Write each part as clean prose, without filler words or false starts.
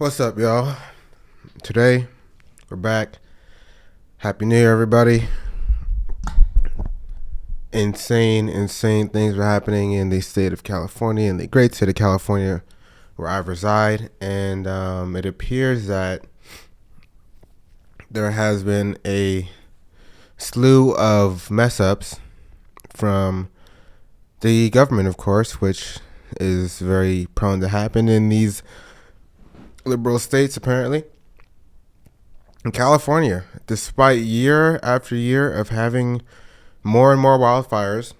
What's up, y'all? Today, we're back. Happy New Year, everybody. Insane things are happening in the state of California, in the great state of California, where I reside. And it appears that there has been a slew of mess ups from the government, of course, which is very prone to happen in these liberal states, apparently. In California, despite year after year of having more and more wildfires,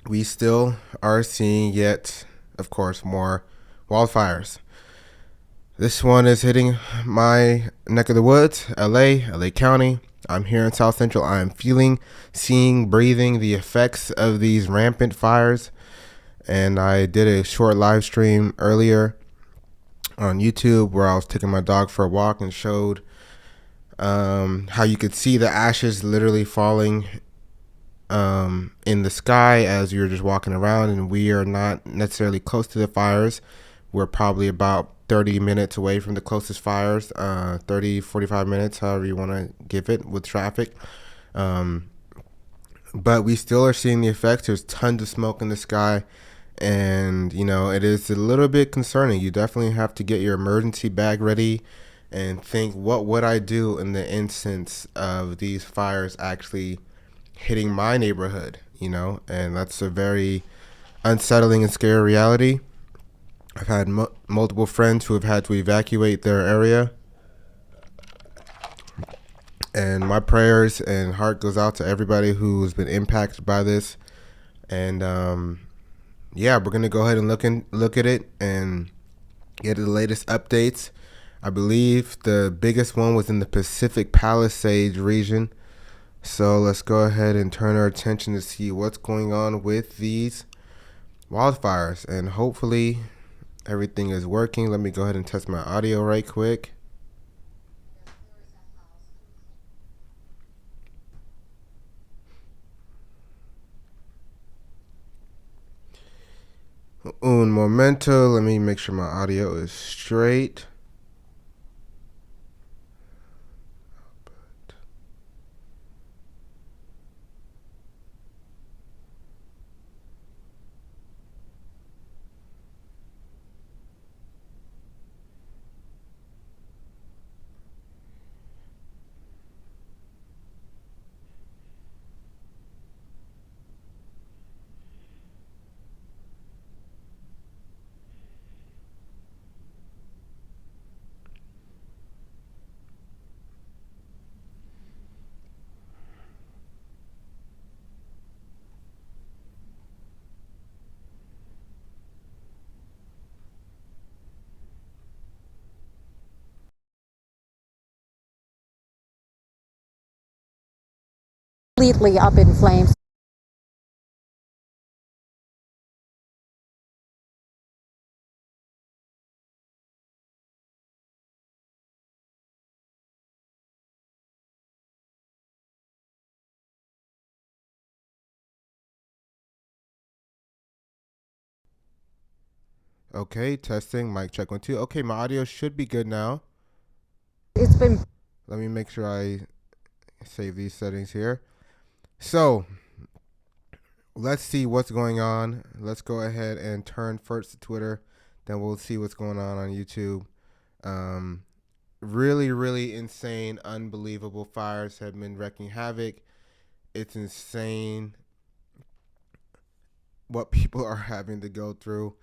we still are seeing yet, of course, more wildfires. This one is hitting my neck of the woods, LA County. I'm here in South Central. I'm feeling, seeing, breathing the effects of these rampant fires. And I did a short live stream earlier on YouTube where I was taking my dog for a walk and showed how you could see the ashes literally falling in the sky as you're just walking around. And we are not necessarily close to the fires. We're probably about 30 minutes away from the closest fires, 30, 45 minutes, however you want to give it with traffic. But we still are seeing the effects. There's tons of smoke in the sky. And, it is a little bit concerning. You definitely have to get your emergency bag ready and think, what would I do in the instance of these fires actually hitting my neighborhood, and that's a very unsettling and scary reality. I've had multiple friends who have had to evacuate their area, and my prayers and heart goes out to everybody who's been impacted by this. And yeah, we're gonna go ahead and look at it and get the latest updates. I believe the biggest one was in the Pacific Palisades region. So let's go ahead and turn our attention to see what's going on with these wildfires. And hopefully everything is working. Let me go ahead and test my audio right quick. Un momento. Let me make sure my audio is straight. Completely up in flames. Okay, testing. Mic check 1 2. Okay, my audio should be good now. It's been Let me make sure I save these settings here. So let's see what's going on. Let's go ahead and turn first to Twitter, then we'll see what's going on YouTube. Um, really insane, unbelievable fires have been wreaking havoc. It's insane what people are having to go through.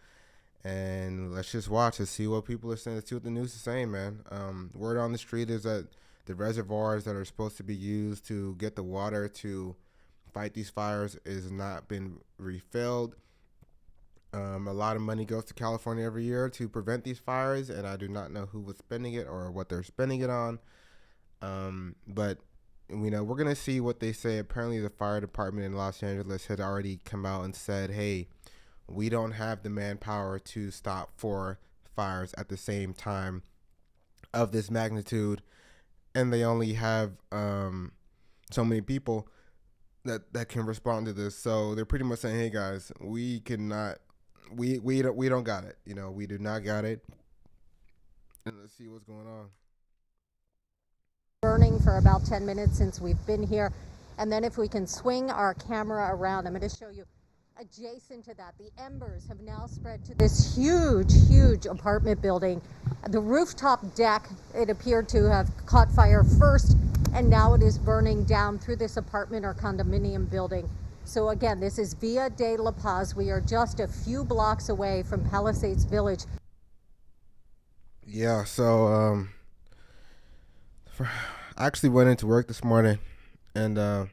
And let's just watch and see what people are saying. Let's see what the news is saying, man. Word on the street is that the reservoirs that are supposed to be used to get the water to fight these fires is not been refilled. A lot of money goes to California every year to prevent these fires, and I do not know who was spending it or what they're spending it on. But we're gonna see what they say. Apparently, the fire department in Los Angeles had already come out and said, "Hey, we don't have the manpower to stop 4 fires at the same time of this magnitude, and they only have so many people that can respond to this." So they're pretty much saying, "Hey guys, we cannot, we don't got it. We do not got it. And let's see what's going on. Burning for about 10 minutes since we've been here. And then if we can swing our camera around, I'm going to show you adjacent to that. The embers have now spread to this huge apartment building. The rooftop deck, it appeared to have caught fire first, and now it is burning down through this apartment or condominium building. So again, this is Via de La Paz. We are just a few blocks away from Palisades Village. Yeah, so I actually went into work this morning and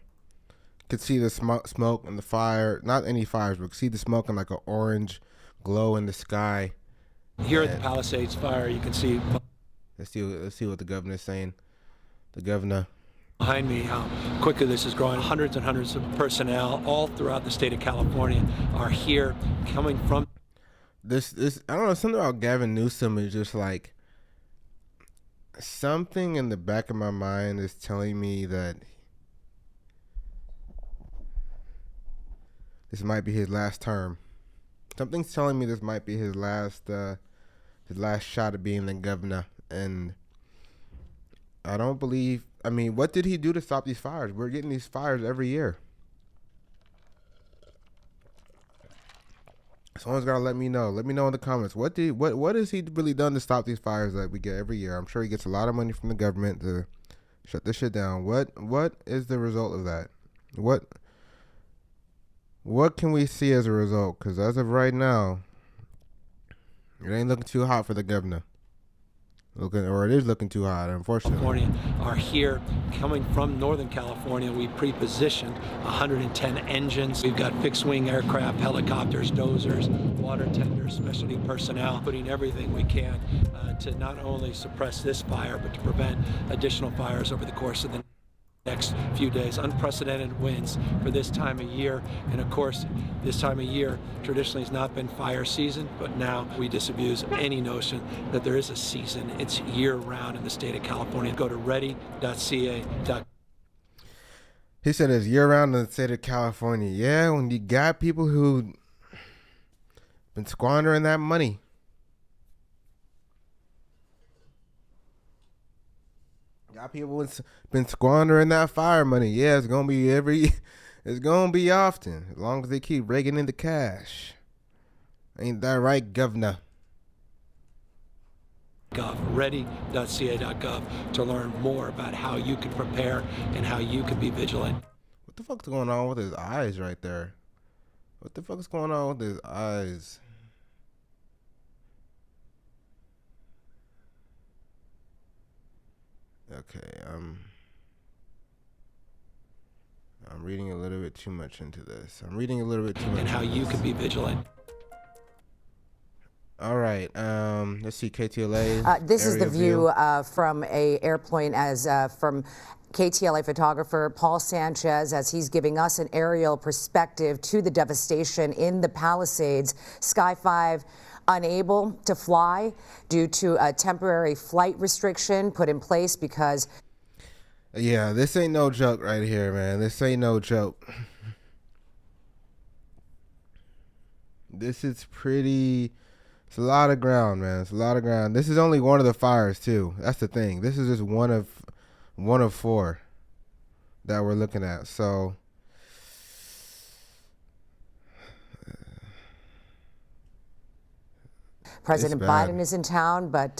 could see the smoke and the fire. Not any fires, but could see the smoke and like an orange glow in the sky. Here at the Palisades Fire, you can see Let's see what the governor's saying. The governor. behind me how quickly this is growing. Hundreds and hundreds of personnel all throughout the state of California are here, coming from This I don't know, something about Gavin Newsom is just like something in the back of my mind is telling me that this might be his last term. Something's telling me this might be his last shot at being the governor, and I don't believe. I mean, what did he do to stop these fires? We're getting these fires every year. Someone's gotta let me know. Let me know in the comments. What has he really done to stop these fires that we get every year? I'm sure he gets a lot of money from the government to shut this shit down. What is the result of that? What can we see as a result? Because as of right now, it ain't looking too hot for the governor. It is looking too hot, unfortunately. California are here, coming from Northern California. We pre-positioned 110 engines. We've got fixed-wing aircraft, helicopters, dozers, water tenders, specialty personnel, putting everything we can to not only suppress this fire, but to prevent additional fires over the course of the next few days. Unprecedented winds for this time of year, and of course this time of year traditionally has not been fire season, but now we disabuse any notion that there is a season. It's year-round in the state of California. Go to ready.ca. He said it's year-round in the state of California. Yeah, when you got people who been squandering that money. Got people been squandering that fire money. Yeah, it's gonna be it's gonna be often, as long as they keep raking in the cash. Ain't that right, governor? Ready.ca.gov to learn more about how you can prepare and how you can be vigilant. What the fuck's going on with his eyes right there? What the fuck is going on with his eyes? Okay, I'm reading a little bit too much into this. And how you can be vigilant. All right, let's see, KTLA. This is the view from a airplane from KTLA photographer Paul Sanchez as he's giving us an aerial perspective to the devastation in the Palisades. Sky 5 unable to fly due to a temporary flight restriction put in place because... Yeah, this ain't no joke right here, man. This ain't no joke. This is it's a lot of ground, man. It's a lot of ground. This is only one of the fires, too. That's the thing. This is just one of 4 that we're looking at. So... President Biden is in town, but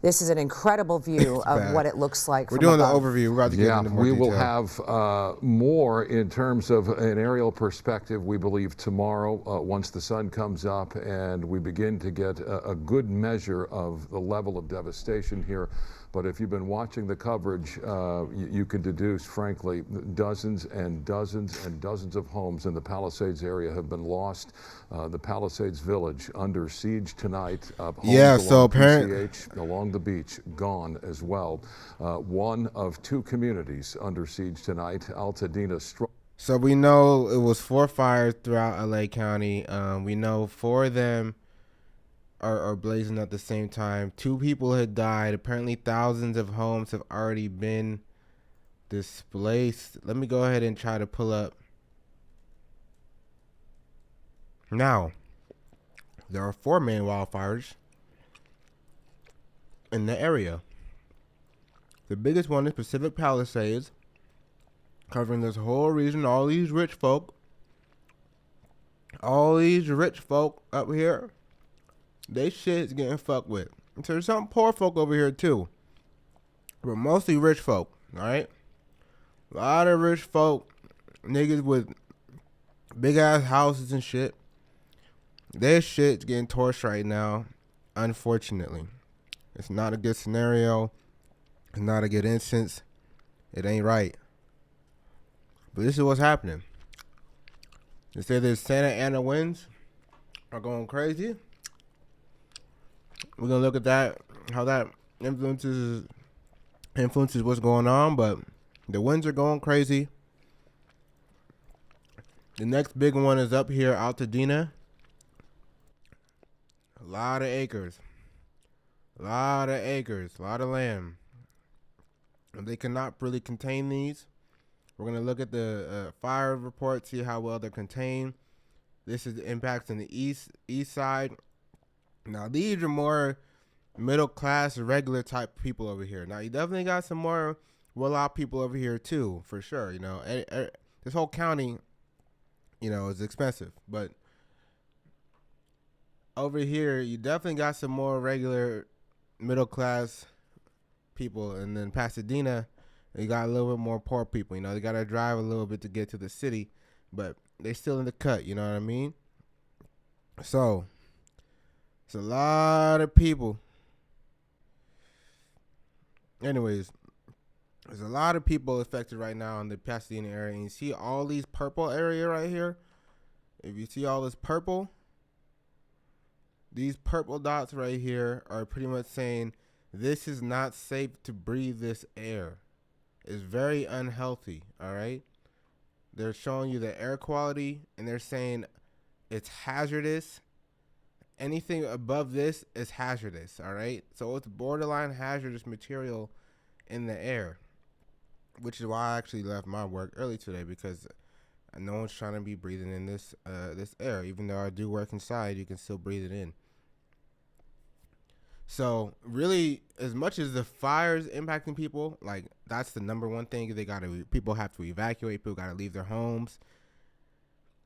this is an incredible view of what it looks like. We're doing the overview. We're about to get into more detail. We will have more in terms of an aerial perspective, we believe, tomorrow once the sun comes up and we begin to get a good measure of the level of devastation here. But if you've been watching the coverage, you can deduce, frankly, dozens and dozens and dozens of homes in the Palisades area have been lost. The Palisades Village under siege tonight. Yeah, so apparently along the beach, gone as well. One of 2 communities under siege tonight, Altadena. So we know it was 4 fires throughout LA County. We know 4 of them are blazing at the same time. 2 people had died. Apparently thousands of homes have already been displaced. Let me go ahead and try to pull up. Now, there are 4 main wildfires. in the area. The biggest one is Pacific Palisades, covering this whole region. All these rich folk up here, they shit's getting fucked with. So there's some poor folk over here too, but mostly rich folk. All right, a lot of rich folk, niggas with big ass houses and shit. Their shit's getting torched right now. Unfortunately, it's not a good scenario. It's not a good instance. It ain't right. But this is what's happening. They say the Santa Ana winds are going crazy. We're gonna look at that, how that influences what's going on, but the winds are going crazy. The next big one is up here, Altadena. A lot of acres. A lot of land. And they cannot really contain these. We're going to look at the fire report, see how well they're contained. This is the impacts in the east side. Now, these are more middle class, regular type people over here. Now, you definitely got some more well-off people over here, too, for sure. You know, this whole county, you know, is expensive. But over here, you definitely got some more regular middle class people. And then Pasadena, you got a little bit more poor people. You know, they got to drive a little bit to get to the city, but they still in the cut. You know what I mean? So it's a lot of people. Anyways, there's a lot of people affected right now in the Pasadena area. And you see all these purple area right here? If you see all this purple, these purple dots right here are pretty much saying this is not safe to breathe this air. It's very unhealthy, all right? They're showing you the air quality, and they're saying it's hazardous. Anything above this is hazardous, all right? So it's borderline hazardous material in the air, which is why I actually left my work early today, because no one's trying to be breathing in this air. Even though I do work inside, you can still breathe it in. So really, as much as the fires impacting people, like that's the number one thing. People have to evacuate. People got to leave their homes,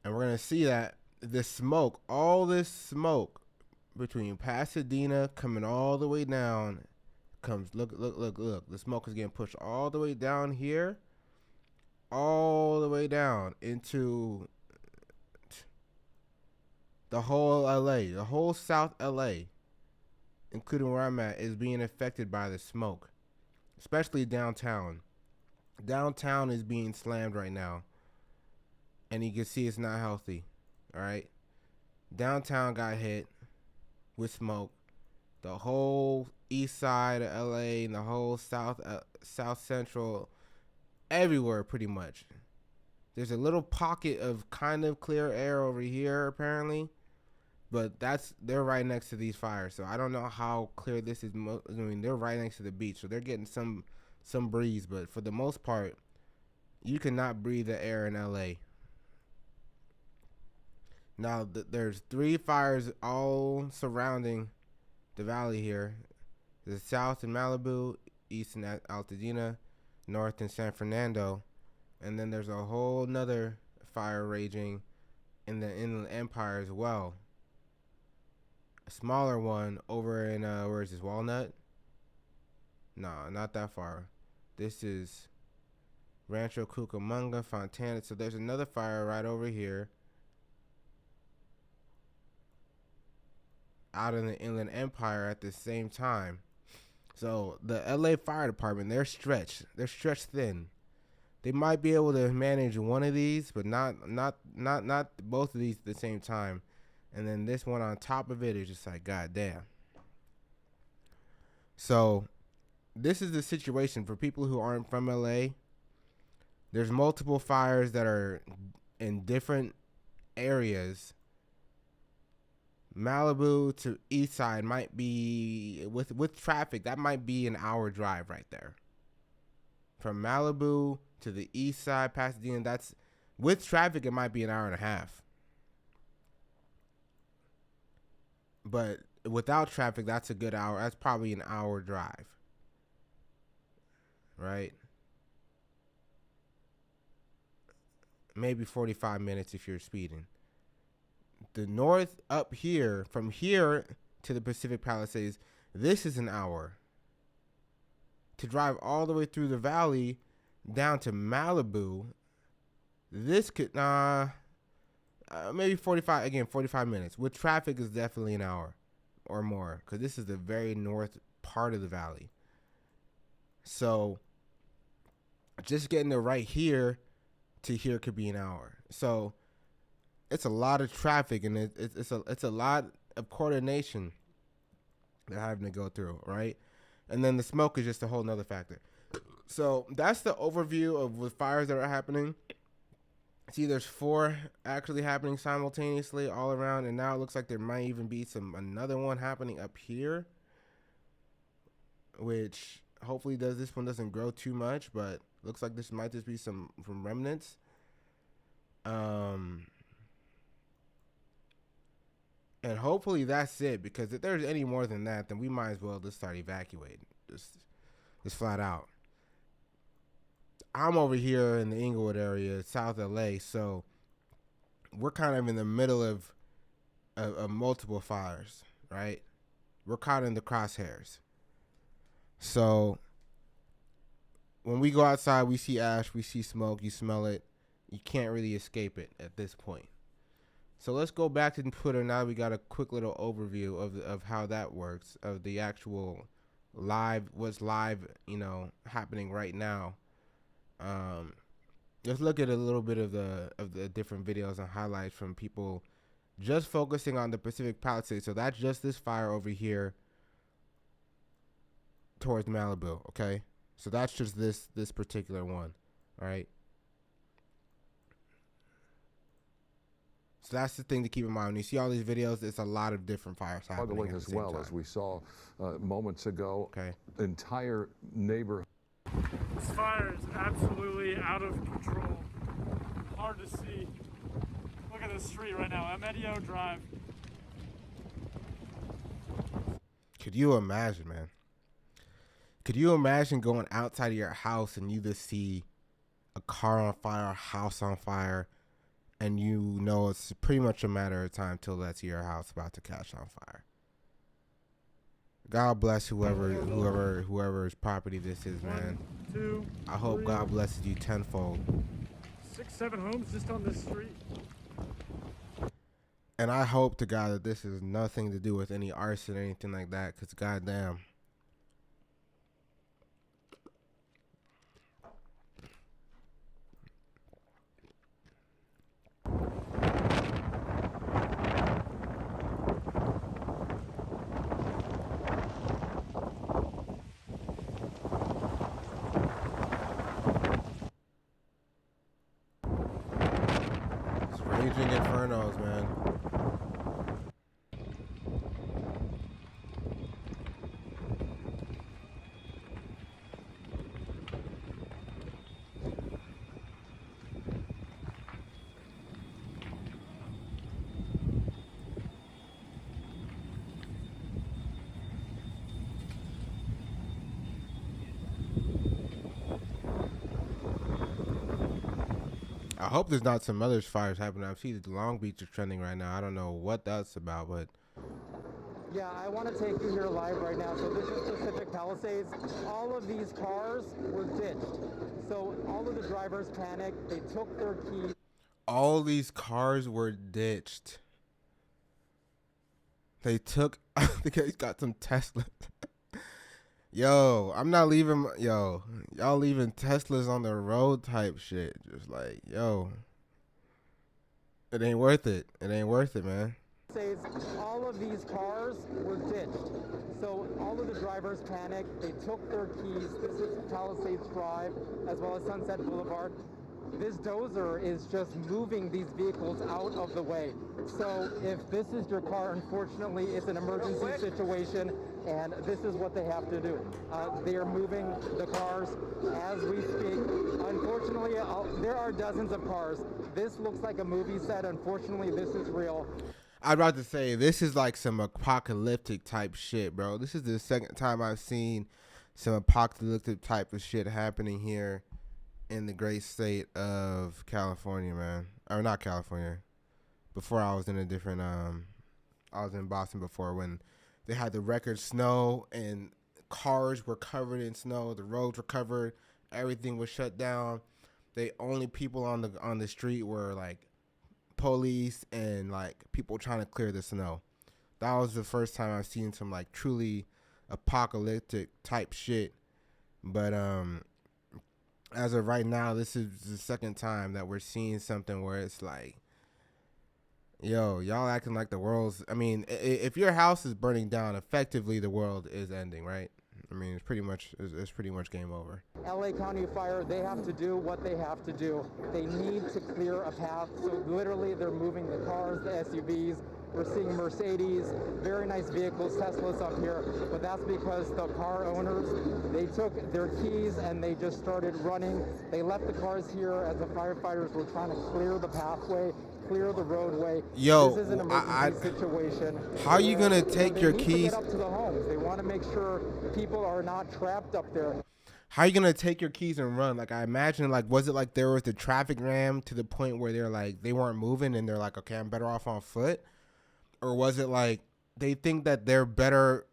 and we're gonna see that the smoke, all this smoke between Pasadena coming all the way down, comes look. The smoke is getting pushed all the way down here, all the way down into the whole LA, the whole South LA. Including where I'm at, is being affected by the smoke, especially downtown. Downtown is being slammed right now, and you can see it's not healthy. All right, downtown got hit with smoke. The whole east side of LA and the whole south central, everywhere pretty much. There's a little pocket of kind of clear air over here apparently. But they're right next to these fires, so I don't know how clear this is. I mean, they're right next to the beach, so they're getting some breeze. But for the most part, you cannot breathe the air in LA. Now, there's 3 fires all surrounding the valley here. There's south in Malibu, east in Altadena, north in San Fernando, and then there's a whole nother fire raging in the Inland Empire as well. A smaller one over in where is this, Walnut? No, not that far. This is Rancho Cucamonga, Fontana. So there's another fire right over here out in the Inland Empire at the same time. So the LA Fire Department, they're stretched thin. They might be able to manage one of these, but not both of these at the same time. And then this one on top of it is just like, goddamn. So this is the situation for people who aren't from LA. There's multiple fires that are in different areas. Malibu to east side might be, with traffic, that might be an hour drive right there. From Malibu to the east side, Pasadena, that's, with traffic, it might be an hour and a half. But without traffic, that's a good hour. That's probably an hour drive, right? Maybe 45 minutes if you're speeding. The north up here, from here to the Pacific Palisades, this is an hour. To drive all the way through the valley down to Malibu, this could maybe 45 minutes. With traffic is definitely an hour or more, because this is the very north part of the valley. So just getting it right here to here could be an hour. So it's a lot of traffic, and it's a lot of coordination they're having to go through, right? And then the smoke is just a whole nother factor. So that's the overview of the fires that are happening. See, there's 4 actually happening simultaneously all around, and now it looks like there might even be another one happening up here, which hopefully this one doesn't grow too much, but looks like this might just be some remnants. And hopefully that's it, because if there's any more than that, then we might as well just start evacuating, just flat out. I'm over here in the Inglewood area, South LA, so we're kind of in the middle of multiple fires, right? We're caught in the crosshairs. So when we go outside, we see ash, we see smoke, you smell it. You can't really escape it at this point. So let's go back to Twitter. Now we got a quick little overview of how that works, of the actual what's live, happening right now. Let's look at a little bit of the different videos and highlights from people just focusing on the Pacific Palisades. So that's just this fire over here towards Malibu, okay? So that's just this particular one, all right? So that's the thing to keep in mind. When you see all these videos, it's a lot of different fires happening Struggling as well, as we saw moments ago. Okay. Entire neighborhood. This fire is absolutely out of control. Hard to see. Look at this street right now, Amedio Drive. Could you imagine, man? Could you imagine going outside of your house and you just see a car on fire, a house on fire, and you know it's pretty much a matter of time till that's your house about to catch on fire? God bless whoever's property this is, man. 1, 2, I hope 3, God blesses you tenfold. 6, 7 homes just on this street. And I hope to God that this has nothing to do with any arson or anything like that, because goddamn. Raging infernos, man. I hope there's not some other fires happening. I see the Long Beach is trending right now. I don't know what that's about, but yeah, I want to take you here live right now. So this is Pacific Palisades. All of these cars were ditched. So all of the drivers panicked. They took their keys. All these cars were ditched. They took, the guy's got some Teslas. Yo, I'm not leaving, y'all leaving Teslas on the road type shit. Just like, yo, it ain't worth it. It ain't worth it, man. All of these cars were ditched. So all of the drivers panicked. They took their keys. This is Palisades Drive as well as Sunset Boulevard. This dozer is just moving these vehicles out of the way. So if this is your car, unfortunately, it's an emergency situation, and this is what they have to do. They are moving the cars as we speak. Unfortunately, there are dozens of cars. This looks like a movie set. Unfortunately, this is real. I'm about to say, this is like some apocalyptic type shit, bro. This is the second time I've seen some apocalyptic type of shit happening here in the great state of California, man. Or not California. Before I was in a different, I was in Boston before when they had the record snow and cars were covered in snow. The roads were covered. Everything was shut down. The only people on the street were like police and like people trying to clear the snow. That was the first time I've seen some like truly apocalyptic type shit. But as of right now, this is the second time that we're seeing something where it's like, yo, y'all acting like the world's, I mean, if your house is burning down, effectively the world is ending, right? I mean, it's pretty much game over. LA County Fire, they have to do what they have to do. They need to clear a path. So literally they're moving the cars, the SUVs. We're seeing Mercedes, very nice vehicles, Teslas up here. But that's because the car owners, they took their keys and they just started running. They left the cars here as the firefighters were trying to clear the pathway, clear the roadway. Yo, this is an emergency situation. How are you gonna take your keys? They need to get up to the homes. They want to make sure people are not trapped up there. How are you gonna take your keys and run? Like, I imagine, like, was it like there was the traffic jam to the point where they're like they weren't moving and they're like, okay, I'm better off on foot, or was it like they think that they're better?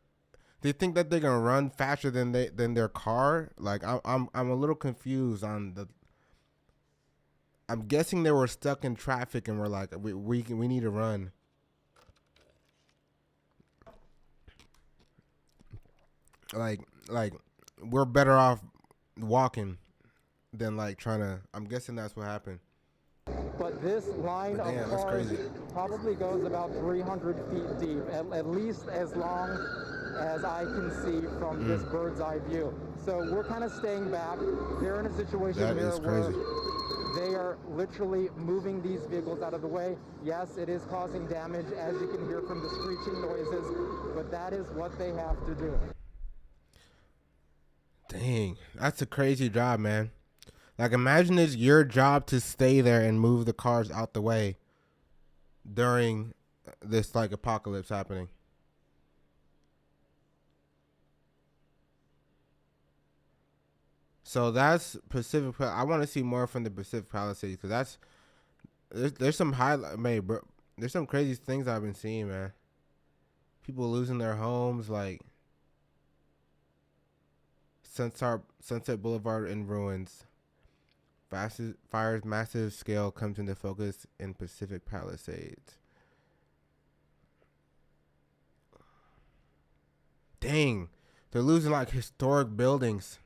They think that they're gonna run faster than their car. Like, I'm a little confused on the. I'm guessing they were stuck in traffic and were like, we need to run. Like we're better off walking than like trying to. I'm guessing that's what happened. But this line of cars probably goes about 300 feet deep, at least as long as I can see from this bird's eye view. So we're kind of staying back. They're in a situation here where they are literally moving these vehicles out of the way. Yes, it is causing damage, as you can hear from the screeching noises, but that is what they have to do. Dang, that's a crazy job, man. Like, imagine it's your job to stay there and move the cars out the way during this, like, apocalypse happening. So that's Pacific. I want to see more from the Pacific Palisades because there's some highlight, man, bro. There's some crazy things I've been seeing, man. People losing their homes, like Sunset Boulevard in ruins. Fire's massive scale comes into focus in Pacific Palisades. Dang, they're losing like historic buildings.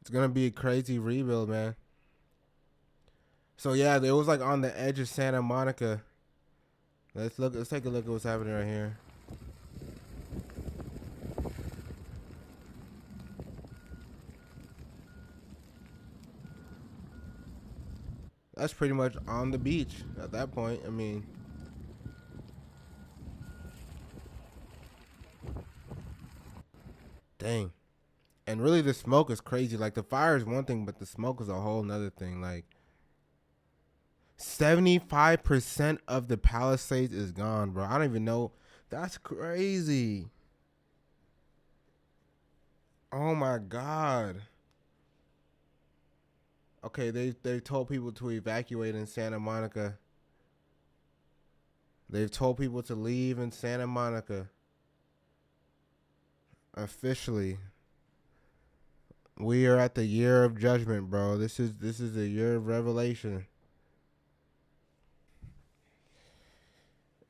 It's gonna be a crazy rebuild, man. So yeah, it was like on the edge of Santa Monica. Let's take a look at what's happening right here. That's pretty much on the beach at that point. I mean, dang. And really the smoke is crazy. Like, the fire is one thing, but the smoke is a whole nother thing. Like, 75% of the Palisades is gone, bro. I don't even know. That's crazy. Oh my God. Okay, they told people to evacuate in Santa Monica. They've told people to leave in Santa Monica. Officially. We are at the year of judgment, bro. This is the year of revelation.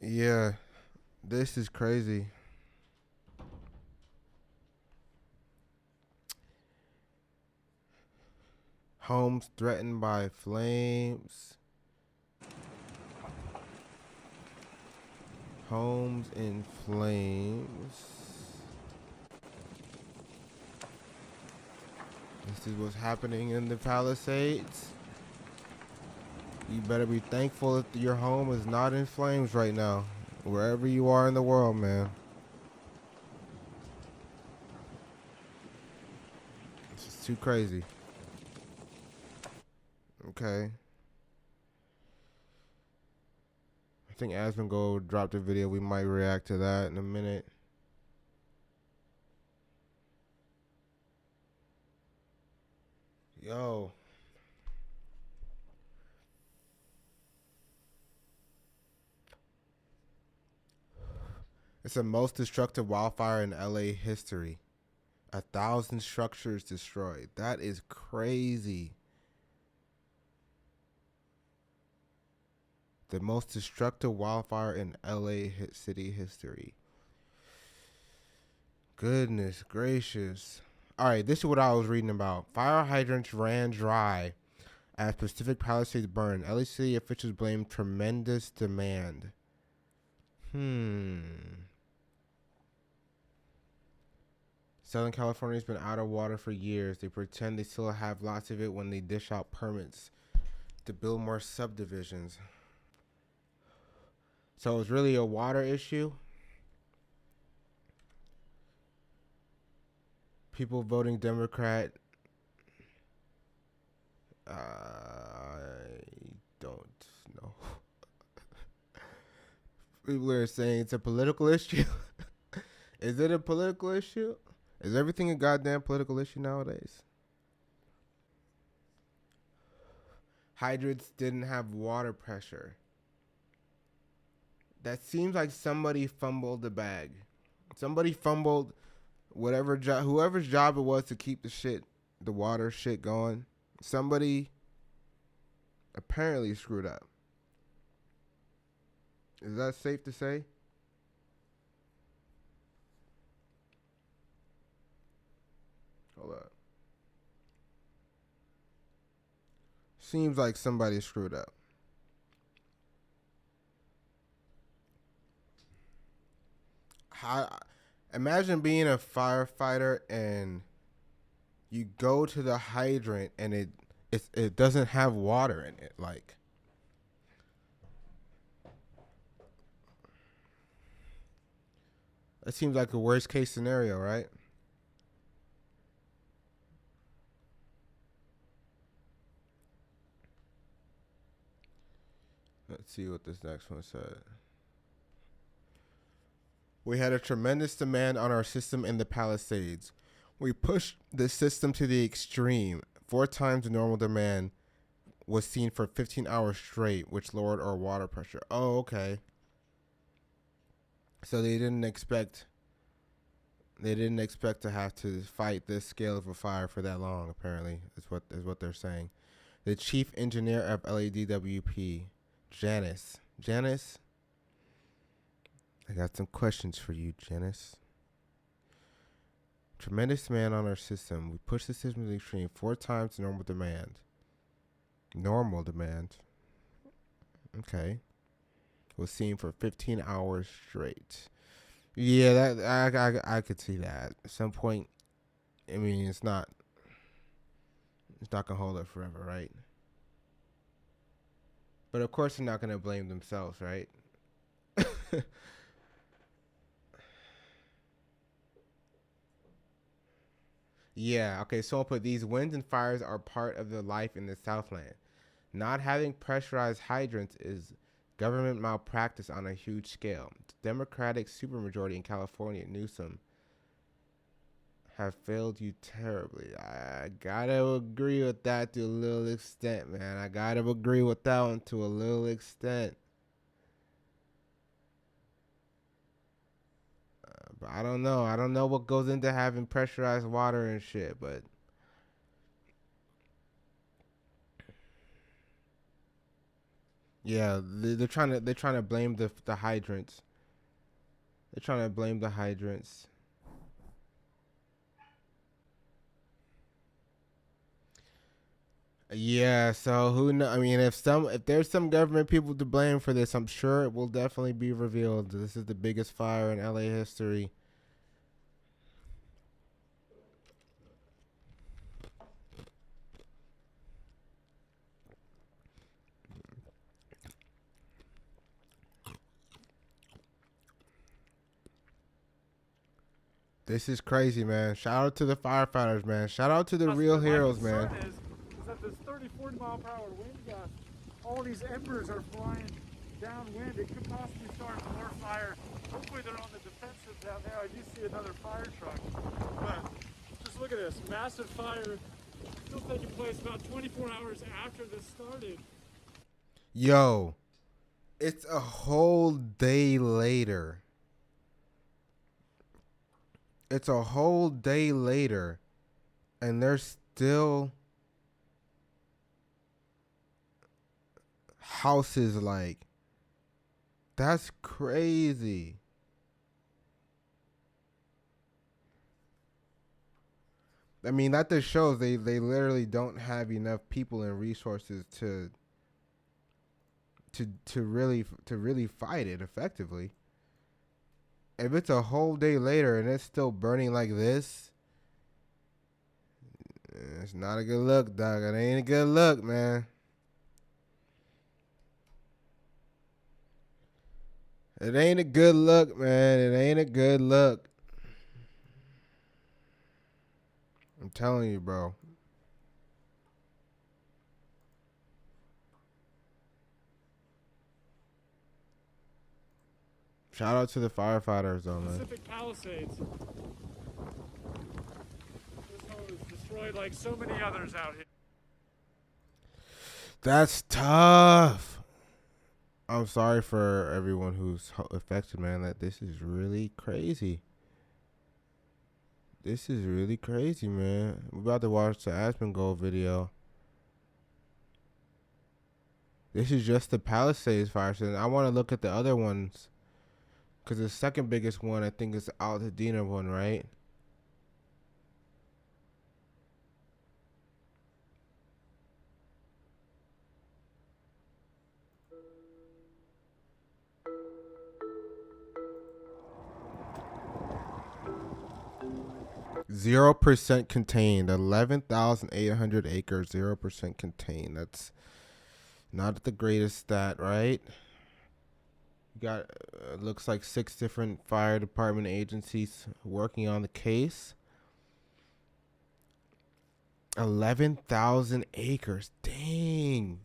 Yeah. This is crazy. Homes threatened by flames. Homes in flames. This is what's happening in the Palisades. You better be thankful that your home is not in flames right now. Wherever you are in the world, man. This is too crazy. Okay. I think Asmongold dropped a video. We might react to that in a minute. Yo. It's the most destructive wildfire in LA history. 1,000 structures destroyed. That is crazy. The most destructive wildfire in LA city history. Goodness gracious. Alright, this is what I was reading about. Fire hydrants ran dry as Pacific Palisades burned. LA city officials blame tremendous demand. Southern California's been out of water for years. They pretend they still have lots of it when they dish out permits to build more subdivisions. So it's really a water issue. People voting Democrat. I don't know. People are saying it's a political issue. Is it a political issue? Is everything a goddamn political issue nowadays? Hydrants didn't have water pressure. That seems like somebody fumbled the bag. Somebody fumbled whatever job, whoever's job it was to keep the water shit going. Somebody apparently screwed up. Is that safe to say? Hold up. Seems like somebody screwed up. Imagine being a firefighter and you go to the hydrant and it doesn't have water in it. Like, that seems like a worst case scenario, right? Let's see what this next one said. We had a tremendous demand on our system in the Palisades. We pushed the system to the extreme. 4 times the normal demand was seen for 15 hours straight, which lowered our water pressure. Oh, okay. So they didn't expect to have to fight this scale of a fire for that long, apparently, is what they're saying. The chief engineer of LADWP, Janice, I got some questions for you, Janice. Tremendous demand on our system. We pushed the system to the extreme. 4 times the normal demand. Okay. Was seen for 15 hours straight. Yeah, that I could see that. At some point, I mean, it's not gonna hold up forever, right? But of course they're not gonna blame themselves, right? Yeah, okay, so I'll put these winds and fires are part of the life in the Southland. Not having pressurized hydrants is government malpractice on a huge scale. The Democratic supermajority in California, Newsom, have failed you terribly. I gotta agree with that to a little extent, man. I gotta agree with that one to a little extent. But I don't know. I don't know what goes into having pressurized water and shit, but yeah, they're trying to blame the hydrants. They're trying to blame the hydrants. Yeah, so who know? I mean, if there's some government people to blame for this, I'm sure it will definitely be revealed. This is the biggest fire in LA history. This is crazy, man. Shout out to the firefighters, man. Shout out to the real heroes, man. Is that this 30, 40 mile per hour wind gust, all these embers are flying downwind, it could possibly start more fire. Hopefully they're on the defensive down there. I do see another fire truck. But just look at this, massive fire still taking place about 24 hours after this started. Yo, it's a whole day later. It's a whole day later, and there's still houses like, that's crazy. I mean, that just shows they literally don't have enough people and resources to really fight it effectively. If it's a whole day later and it's still burning like this, it's not a good look, dog. It ain't a good look, man. It ain't a good look, man. It ain't a good look. I'm telling you, bro. Shout out to the firefighters, though, man. Pacific Palisades. This home is destroyed like so many others out here. That's tough. I'm sorry for everyone who's affected, man. That this is really crazy. This is really crazy, man. We're about to watch the Asmongold video. This is just the Palisades fire. So I want to look at the other ones. Because the second biggest one, I think, is the Altadena one, right? %, contained. 11,800 acres. 0% contained. That's not the greatest stat, right? You got looks like 6 different fire department agencies working on the case. 11,000 acres. Dang.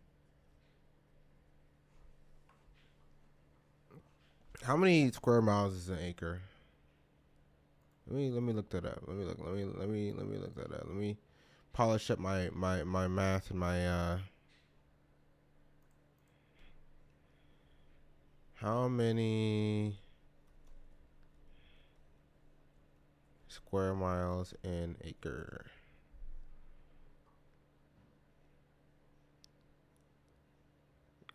How many square miles is an acre? Let me look that up. Let me look that up. Let me polish up my math and my how many square miles an acre?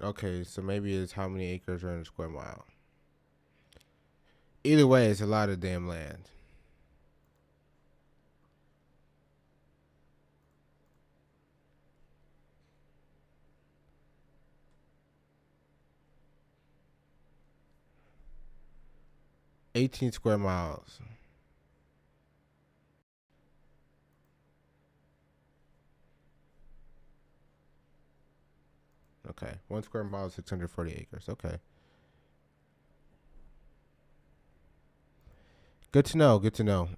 Okay, so maybe it's how many acres are in a square mile. Either way, it's a lot of damn land. $18 square miles. Okay, 1 square mile is 640 acres. Okay. Good to know. Good to know.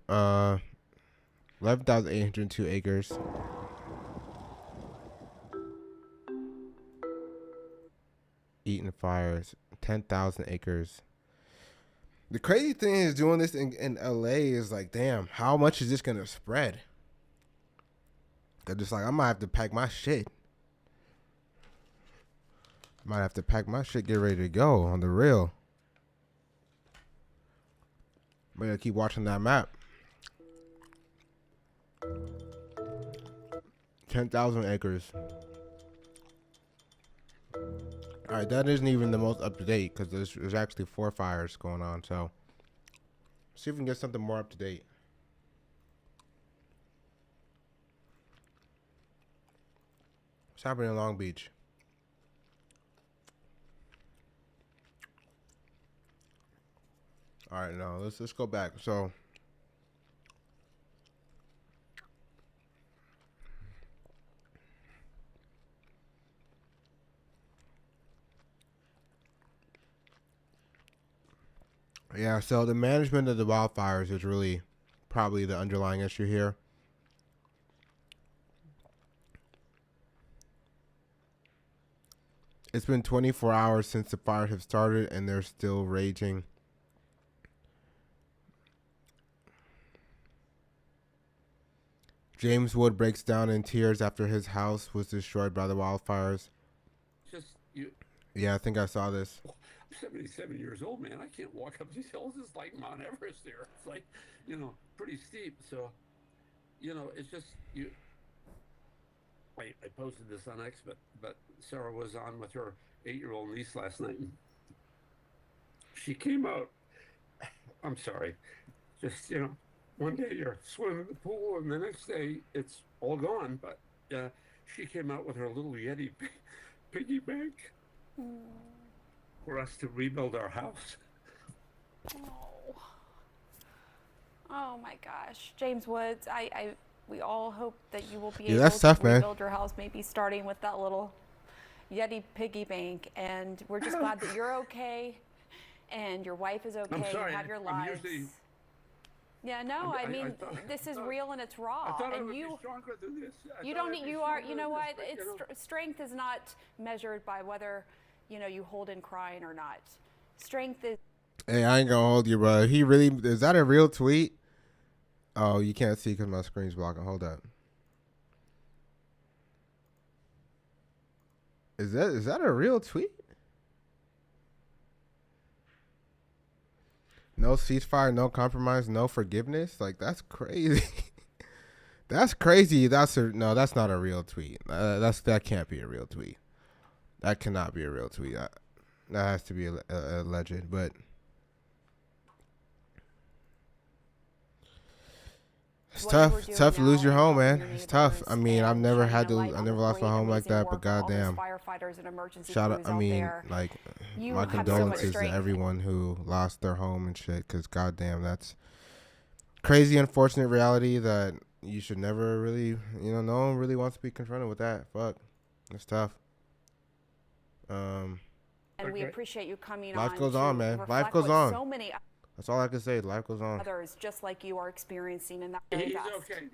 11,802 acres. Eaton fires. 10,000 acres. The crazy thing is doing this in LA is like, damn, how much is this gonna spread? Cause it's like I might have to pack my shit. Might have to pack my shit, get ready to go on the real. I'm gonna keep watching that map. 10,000 acres. All right, that isn't even the most up to date because there's actually 4 fires going on. So, see if we can get something more up to date. What's happening in Long Beach? All right, now let's go back. So, yeah, so the management of the wildfires is really probably the underlying issue here. It's been 24 hours since the fire have started, and they're still raging. James Wood breaks down in tears after his house was destroyed by the wildfires. Just you. Yeah, I think I saw this. I'm 77 years old, man. I can't walk up these hills. It's like Mount Everest there. It's like, pretty steep. So, it's just you. I posted this on X, but Sarah was on with her 8-year-old niece last night. And she came out. I'm sorry. Just, one day you're swimming in the pool and the next day it's all gone. But she came out with her little Yeti piggy bank for us to rebuild our house. Oh my gosh. James Woods, we all hope that you will be Yeah, able that's tough, to man. rebuild your house, maybe starting with that little Yeti piggy bank. And we're just glad that you're okay and your wife is okay. I'm sorry. You have your I'm lives. usually. Yeah, no, I mean, thought- this is I thought- real and it's raw. I thought I and would you, be stronger than this. you don't need, you know what? Strength is not measured by whether, you hold in crying or not. Strength is. Hey, I ain't gonna hold you, bro. He really is that a real tweet? Oh, you can't see because my screen's blocking. Hold up. Is that a real tweet? No ceasefire, no compromise, no forgiveness. Like, that's crazy. That's crazy. That's not a real tweet. That can't be a real tweet. That cannot be a real tweet. That has to be a legend. But it's tough to lose your home, man. It's tough. I mean, I never lost my home like that, but goddamn. Shout out, I mean, like, my condolences to everyone who lost their home and shit, because goddamn, that's crazy, unfortunate reality that you should never really, no one really wants to be confronted with that. Fuck. It's tough. And we appreciate you coming on. Life goes on, man. Life goes on. So many That's all I can say. Life goes on. Others just like you are experiencing in that. He's okay.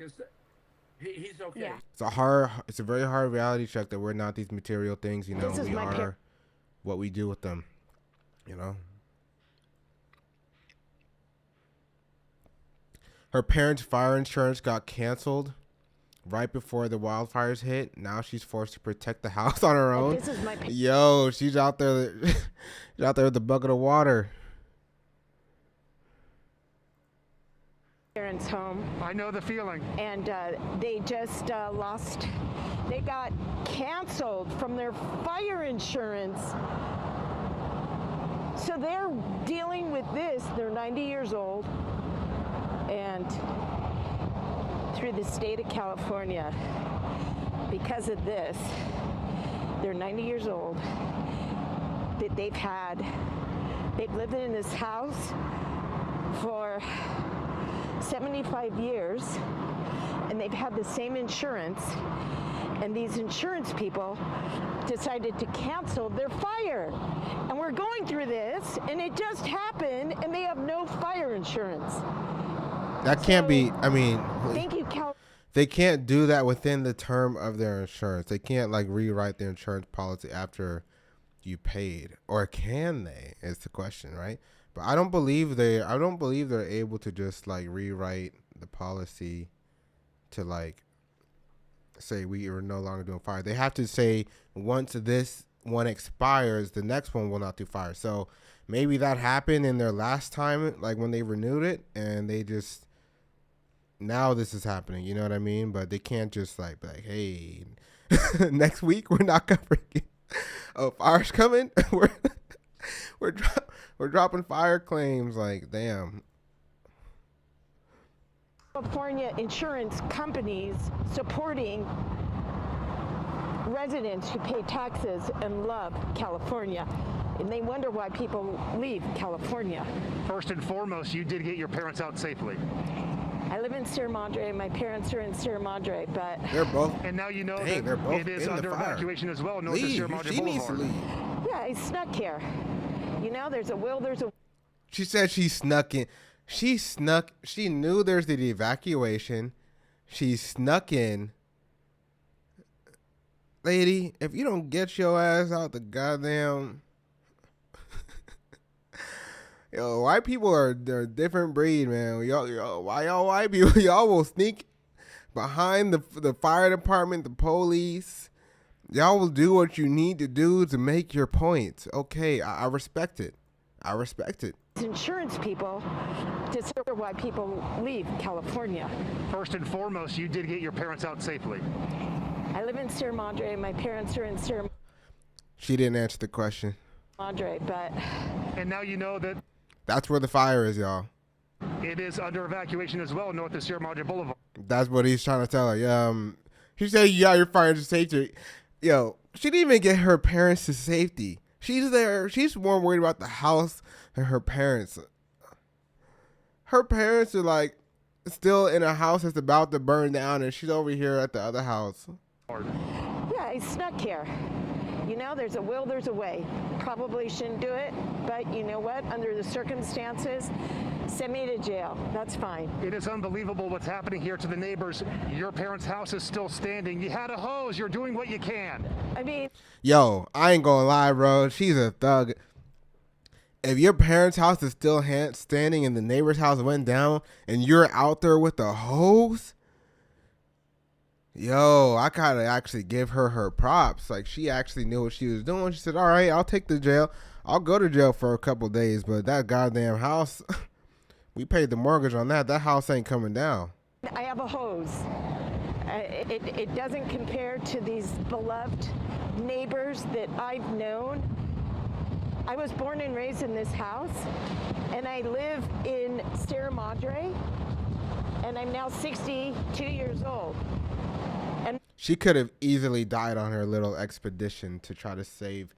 He's okay. Yeah. It's a very hard reality check that we're not these material things. We are what we do with them. Her parents' fire insurance got canceled right before the wildfires hit. Now she's forced to protect the house on her own. Yo, she's out there. She's out there with a bucket of water. Parents' home. I know the feeling. And they just they got canceled from their fire insurance. So they're dealing with this. They're 90 years old. And through the state of California, because of this, they're 90 years old. That they've lived in this house for 75 years, and they've had the same insurance, and these insurance people decided to cancel their fire. And we're going through this, and it just happened, and they have no fire insurance. That can't be, I mean, thank you, Cal. They can't do that within the term of their insurance. They can't rewrite their insurance policy after you paid, or can they? Is the question, right? But I don't believe they're able to just rewrite the policy to say we are no longer doing fire. They have to say once this one expires, the next one will not do fire. So maybe that happened in their last time, when they renewed it, and they just now this is happening. You know what I mean? But they can't just be like, hey, next week we're not covering it. Oh, fire's coming. We're dropping fire claims. Damn. California insurance companies supporting residents who pay taxes and love California. And they wonder why people leave California. First and foremost, you did get your parents out safely. I live in Sierra Madre. My parents are in Sierra Madre, but they're both. And now you know that they're both it is under evacuation as well. North of Sierra Madre Boulevard. Needs to leave. Yeah, I snuck here. There's a will, there's a. She said she snuck in. She knew there's the evacuation. She snuck in. lady, if you don't get your ass out the goddamn... Yo, white people they're a different breed, man. Why y'all white people? Y'all will sneak behind the fire department, the police. Y'all will do what you need to do to make your point. Okay, I respect it. I respect it. Insurance people discover why people leave California. First and foremost, you did get your parents out safely. I live in Sierra Madre. My parents are in Sierra She didn't answer the question. Madre, but... And now you know that... That's where the fire is, y'all. It is under evacuation as well, north of Sierra Madre Boulevard. That's what he's trying to tell her. She said, yeah, you're fired to safety. Yo, she didn't even get her parents to safety. She's there. She's more worried about the house than her parents. Her parents are like still in a house that's about to burn down, and she's over here at the other house. Yeah, I snuck here. You know, there's a will, there's a way. Probably shouldn't do it, but you know what? Under the circumstances, send me to jail. That's fine. It is unbelievable what's happening here to the neighbors. Your parents' house is still standing. You had a hose. You're doing what you can. I mean... Yo, I ain't gonna lie, bro. She's a thug. If your parents' house is still standing and the neighbor's house went down and you're out there with a hose... Yo, I gotta actually give her props. Like, she actually knew what she was doing. She said, all right, I'll take the jail. I'll go to jail for a couple days, but that goddamn house, we paid the mortgage on that. That house ain't coming down. I have a hose. It doesn't compare to these beloved neighbors that I've known. I was born and raised in this house, and I live in Sierra Madre, and I'm now 62 years old. And she could have easily died on her little expedition to try to save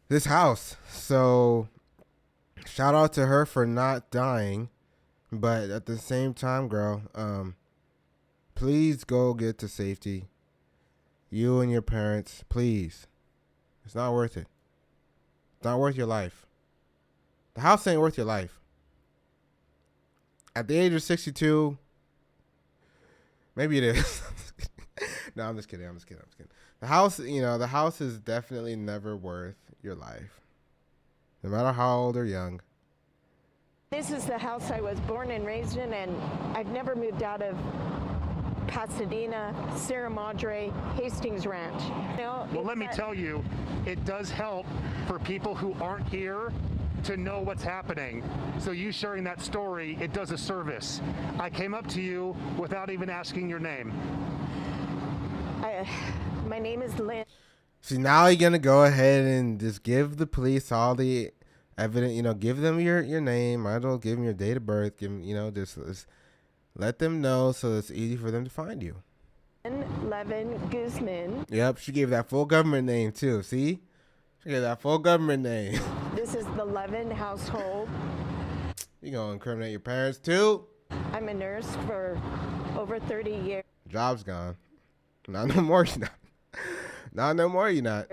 this house. So shout out to her for not dying. But at the same time, girl, please go get to safety. You and your parents, please. It's not worth it. It's not worth your life. The house ain't worth your life. At the age of 62, maybe it is. No, I'm just kidding. The house, the house is definitely never worth your life. No matter how old or young. this is the house I was born and raised in, and I've never moved out of Pasadena, Sierra Madre, Hastings Ranch. Well, let me tell you, it does help for people who aren't here to know what's happening. So you sharing that story, it does a service. I came up to you without even asking your name. My name is Lynn. See, now you're going to go ahead and just give the police all the evidence, give them your name. Might as well give them your date of birth. Give them, just let them know so it's easy for them to find you. Levin Guzman. Yep, she gave that full government name too. See? She gave that full government name. This is the Levin household. You gonna incriminate your parents too? I'm a nurse for over 30 years. Job's gone. Not no more, you're not. Not no more, you're not.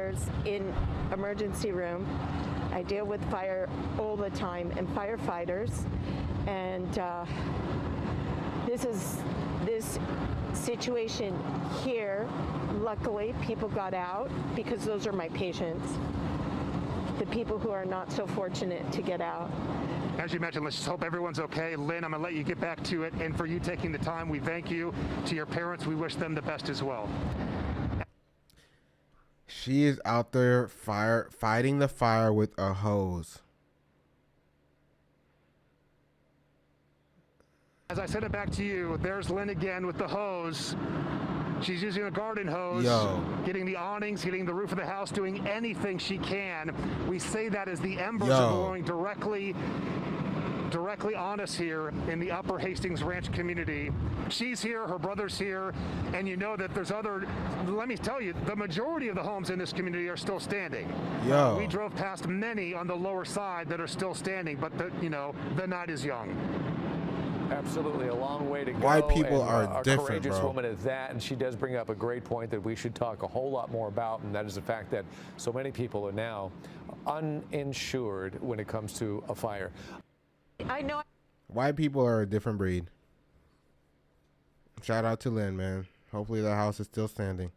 In emergency room. I deal with fire all the time and firefighters. And this situation here, luckily, people got out because those are my patients. The people who are not so fortunate to get out. As you mentioned, let's just hope everyone's okay. Lynn, I'm going to let you get back to it. And for you taking the time, we thank you. To your parents, we wish them the best as well. She is out there fighting the fire with a hose. As I send it back to you, there's Lynn again with the hose. She's using a garden hose, getting the awnings, getting the roof of the house, doing anything she can. We say that as the embers are blowing directly on us here in the Upper Hastings Ranch community. She's here, her brother's here, and you know that there's let me tell you, the majority of the homes in this community are still standing. We drove past many on the lower side that are still standing, but the night is young. Absolutely, a long way to go. White people and, are different, a courageous bro. woman at that, and she does bring up a great point that we should talk a whole lot more about, and that is the fact that so many people are now uninsured when it comes to a fire. I know. White people are a different breed. Shout out to Lynn, man. Hopefully the house is still standing.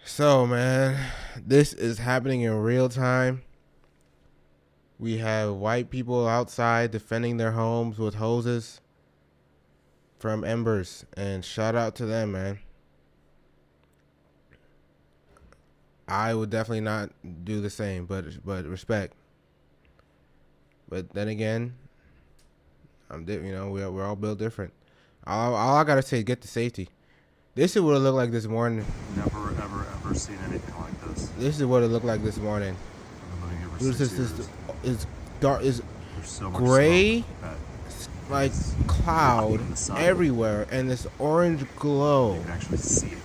So, man, this is happening in real time. We have white people outside defending their homes with hoses from embers, and shout out to them, man. I would definitely not do the same, but respect. But then again, we're all built different. All I gotta say, get the safety. This is what it looked like this morning. Never, ever seen anything like this. This is what it looked like this morning. It's dark, is so gray, like cloud everywhere, and this orange glow. You can actually see it.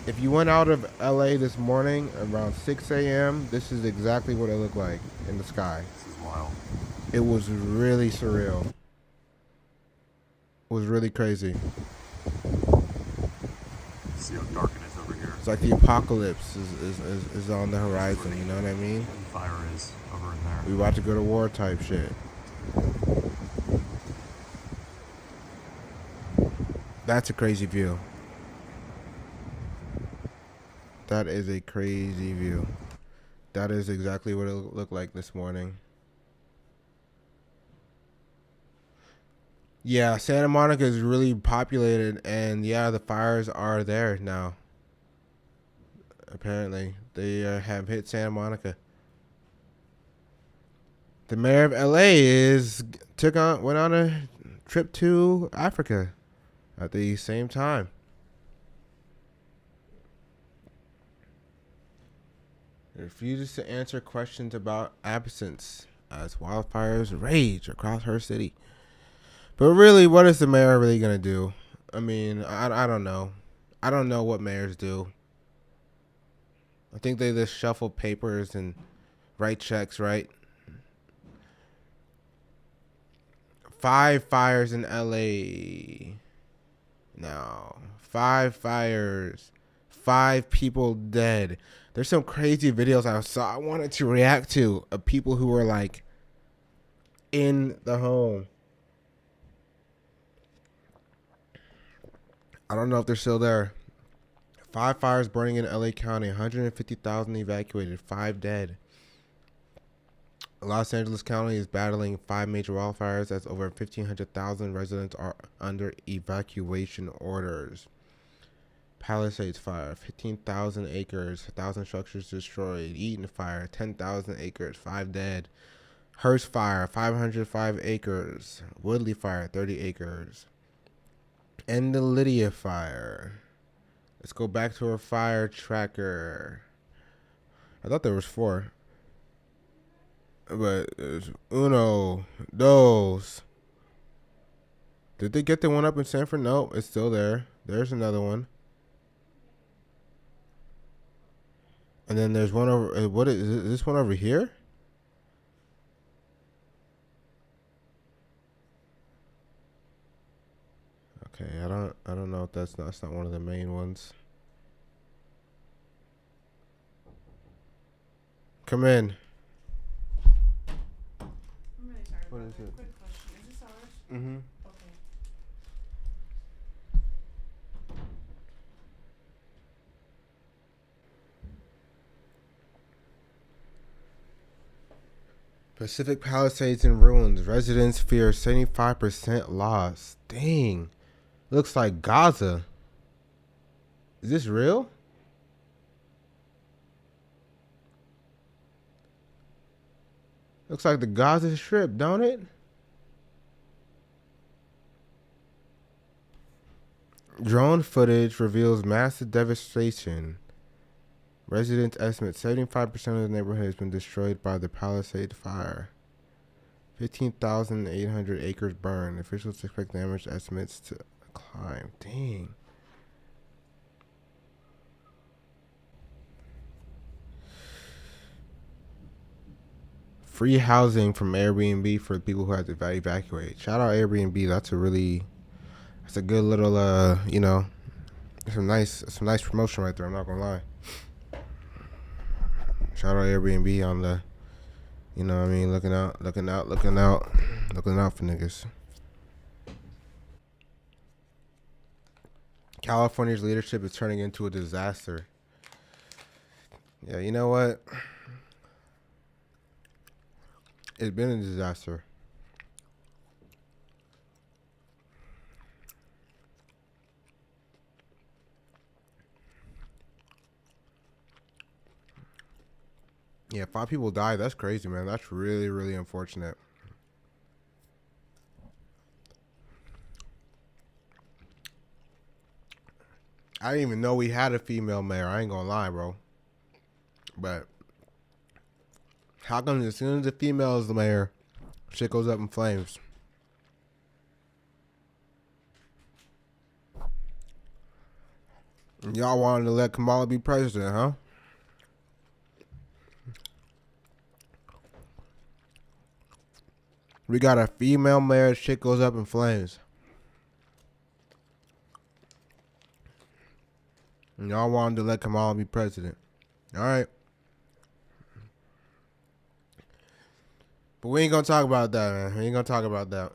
If you went out of LA this morning around 6 a.m., this is exactly what it looked like in the sky. This is wild. It was really surreal. It was really crazy. See how dark it is over here. It's like the apocalypse is on the horizon, you know what I mean? Fire is over in there. We about to go to war type shit. That's a crazy view. That is a crazy view. That is exactly what it looked like this morning. Yeah, Santa Monica is really populated, and yeah, the fires are there now. Apparently, they have hit Santa Monica. The mayor of LA went on a trip to Africa at the same time. He refuses to answer questions about absence as wildfires rage across her city. But really, what is the mayor really going to do? I mean, I don't know. I don't know what mayors do. I think they just shuffle papers and write checks, right? 5 fires in LA. Now, 5 fires. 5 people dead. There's some crazy videos I saw I wanted to react to of people who were like in the home. I don't know if they're still there. 5 fires burning in LA County, 150,000 evacuated, 5 dead. Los Angeles County is battling 5 major wildfires as over 1,500,000 residents are under evacuation orders. Palisades fire, 15,000 acres, 1,000 structures destroyed. Eaton fire, 10,000 acres, 5 dead. Hearst fire, 505 acres. Woodley fire, 30 acres. And the Lydia fire. Let's go back to our fire tracker. I thought there was 4. But there's uno, dos. Did they get the one up in Sanford? No, it's still there. There's another one. And then there's one over. What is this one over here? Okay, I don't know if that's not one of the main ones. Come in. I'm really sorry. What is it? Quick question. Is this ours? Mm-hmm. Okay. Pacific Palisades in ruins. Residents fear 75% loss. Dang. Looks like Gaza. Is this real? Looks like the Gaza Strip, don't it? Drone footage reveals massive devastation. Residents estimate 75% of the neighborhood has been destroyed by the Palisade fire. 15,800 acres burned. Officials expect damage estimates to climb. Dang. Free housing from Airbnb for people who have to evacuate. Shout out Airbnb. That's a good little some nice promotion right there. I'm not gonna lie. Shout out Airbnb on the, looking out for niggas. California's leadership is turning into a disaster. Yeah, you know what? It's been a disaster. Yeah, 5 people died. That's crazy, man. That's really, really unfortunate. I didn't even know we had a female mayor. I ain't gonna lie, bro. But how come as soon as the female is the mayor, shit goes up in flames? Y'all wanted to let Kamala be president, huh? We got a female mayor, shit goes up in flames. And y'all wanted to let Kamala be president. Alright. But we ain't gonna talk about that, man. We ain't gonna talk about that.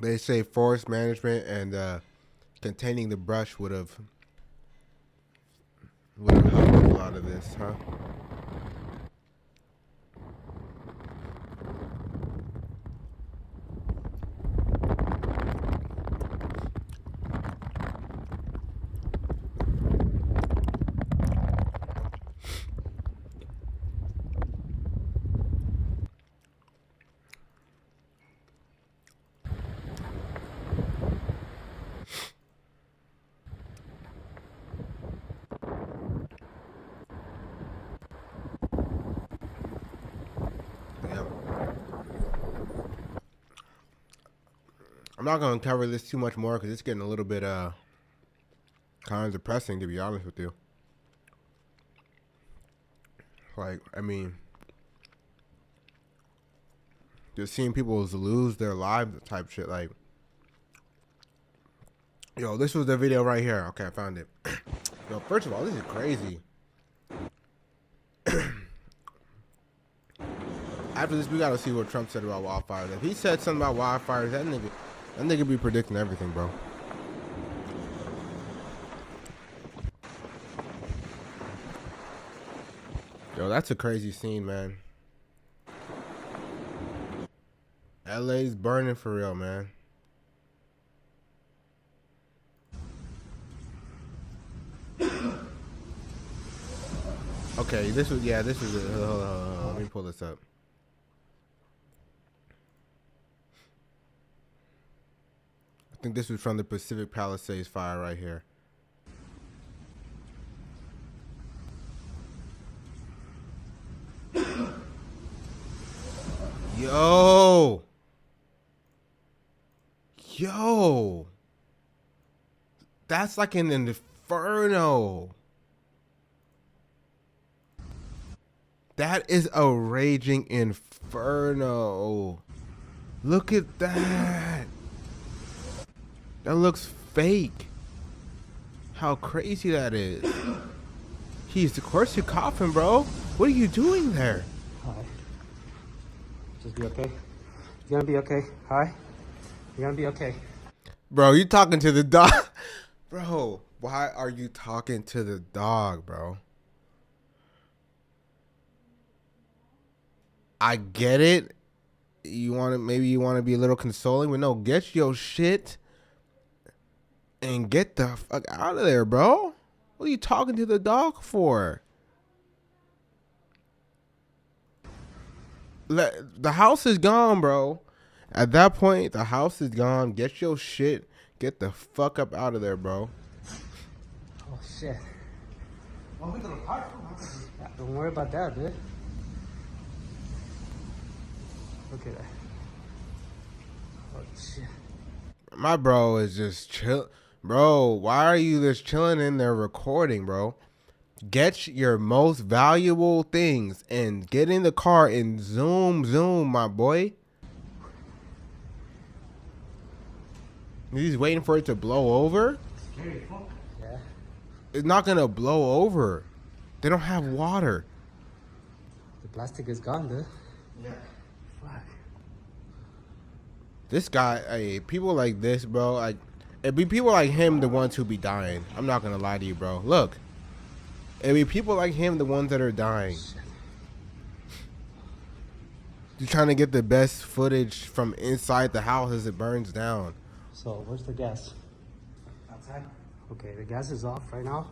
They say forest management and containing the brush would have helped a lot of this, huh? I'm not gonna cover this too much more because it's getting a little bit kind of depressing, to be honest with you. Like, I mean, just seeing people lose their lives type shit. Like, yo, this was the video right here. Okay, I found it. Yo, first of all, this is crazy. After this, we gotta see what Trump said about wildfires. If he said something about wildfires, that nigga be predicting everything, bro. Yo, that's a crazy scene, man. LA's burning for real, man. Okay, this was it. Hold on. Let me pull this up. I think this was from the Pacific Palisades fire right here. Yo, that's like an inferno. That is a raging inferno. Look at that. That looks fake. How crazy that is. Of course you're coughing, bro. What are you doing there? Hi. Just be okay. You're gonna be okay. Hi. You're gonna be okay. Bro, you talking to the dog? Bro, why are you talking to the dog, bro? I get it. Maybe you want to be a little consoling, but no, get your shit and get the fuck out of there, bro. What are you talking to the dog for? The house is gone, bro. At that point, the house is gone. Get your shit. Get the fuck up out of there, bro. Oh, shit. Don't worry about that, dude. Look at that. Oh, shit. My bro is just chill. Bro, why are you just chilling in there recording, bro? Get your most valuable things and get in the car and zoom, my boy. He's waiting for it to blow over? Yeah. It's not gonna blow over. They don't have water. The plastic is gone, dude. Yeah. Fuck. This guy, people like this, bro, like, it'd be people like him the ones who be dying. I'm not gonna lie to you, bro. Look. It'd be people like him the ones that are dying. You're trying to get the best footage from inside the house as it burns down. So, where's the gas? Outside. Okay, the gas is off right now.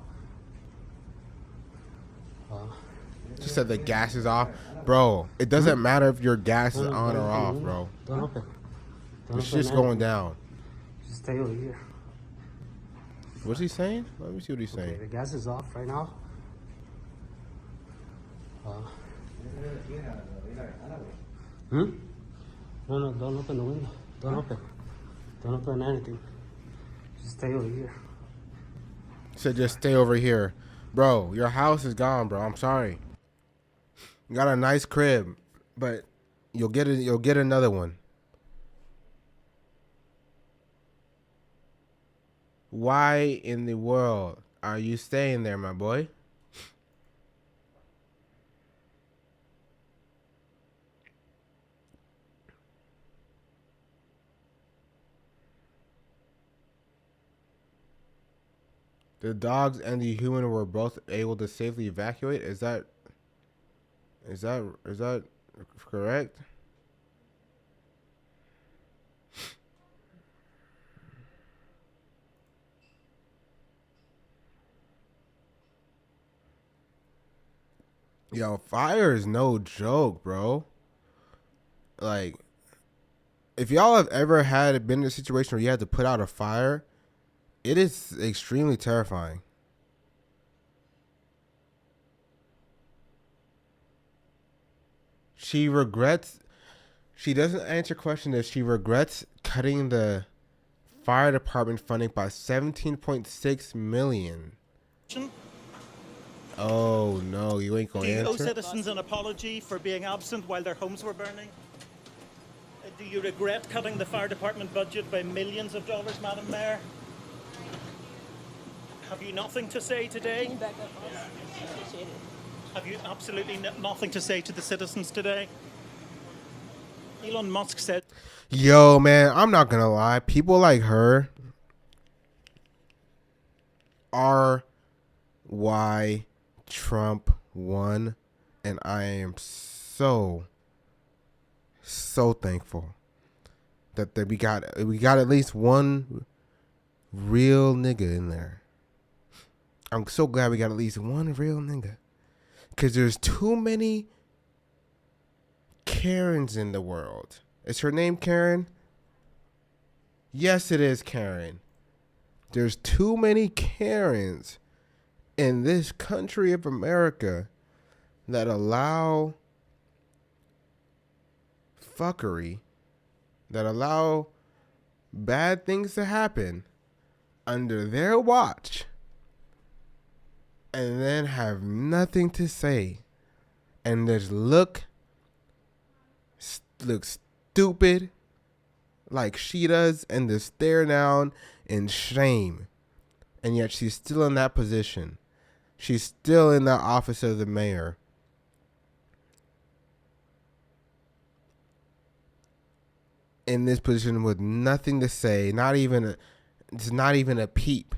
Just said the gas is off. Bro, it doesn't matter if your gas is on or off, bro. Don't open. It's just going down. Just stay over here. What's he saying? Let me see what he's saying. Okay, the gas is off right now. No, don't open the window. Don't open. Don't open anything. Just stay over here. He said just stay over here. Bro, your house is gone, bro. I'm sorry. You got a nice crib, but you'll get another one. Why in the world are you staying there, my boy? The dogs and the human were both able to safely evacuate. Is that correct? Yo, fire is no joke, bro. Like, if y'all have ever been in a situation where you had to put out a fire, it is extremely terrifying. She doesn't answer question if she regrets cutting the fire department funding by 17.6 million. Oh no, you ain't gonna answer. Do you owe citizens an apology for being absent while their homes were burning? Do you regret cutting the fire department budget by millions of dollars, Madam Mayor? Have you nothing to say today? Have you absolutely nothing to say to the citizens today? Elon Musk said... Yo, man, I'm not gonna lie. People like her are why Trump won, and I am so thankful that we got at least one real nigga in there. I'm so glad we got at least one real nigga, because there's too many Karens in the world. Is her name Karen? Yes, it is Karen. There's too many Karens in this country of America that allow fuckery, that allow bad things to happen under their watch, and then have nothing to say, and just look stupid like she does, and just stare down in shame. And yet she's still in that position. She's still in the office of the mayor. In this position with nothing to say, it's not even a peep.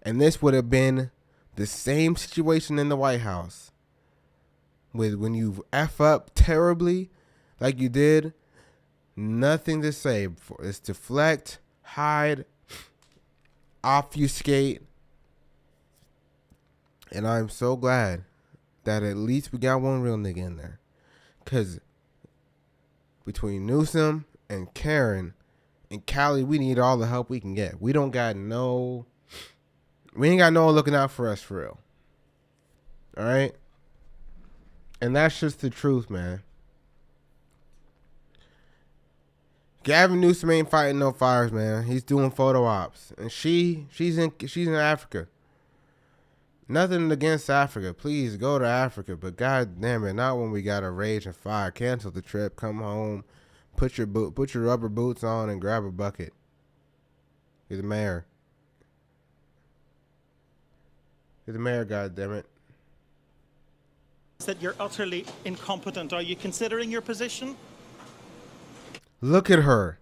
And this would have been the same situation in the White House. With when you F up terribly like you did, nothing to say. It's deflect, hide, obfuscate. And I'm so glad that at least we got one real nigga in there. Because between Newsom and Karen and Callie, we need all the help we can get. We ain't got no one looking out for us for real. All right? And that's just the truth, man. Gavin Newsom ain't fighting no fires, man. He's doing photo ops. And she's in Africa. Nothing against Africa. Please go to Africa. But god damn it, not when we got a rage and fire. Cancel the trip. Come home. Put your rubber boots on and grab a bucket. You're the mayor. You're the mayor, goddammit. That you're utterly incompetent. Are you considering your position? Look at her.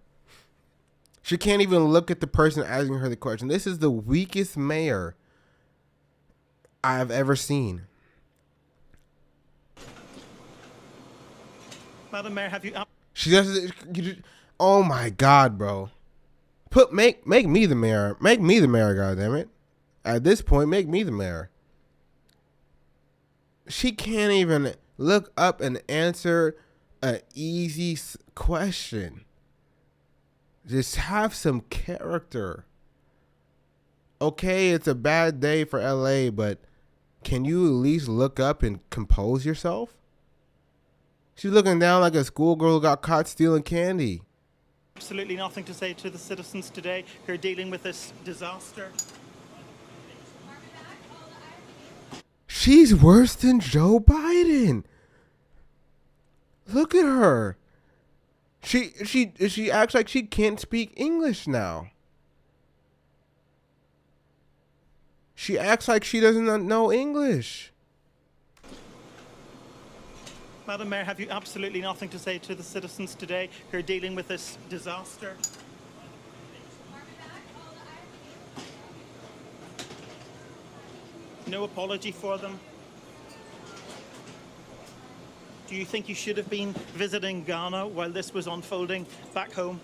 She can't even look at the person asking her the question. This is the weakest mayor I've ever seen. Madam Mayor, have you... She does. Oh my God, bro. Make me the mayor. Make me the mayor, goddammit. At this point, make me the mayor. She can't even look up and answer an easy question. Just have some character. Okay, it's a bad day for LA, but can you at least look up and compose yourself? She's looking down like a schoolgirl who got caught stealing candy. Absolutely nothing to say to the citizens today who are dealing with this disaster. She's worse than Joe Biden. Look at her. She acts like she can't speak English now. She acts like she doesn't know English. Madam Mayor, have you absolutely nothing to say to the citizens today who are dealing with this disaster? No apology for them? Do you think you should have been visiting Ghana while this was unfolding back home?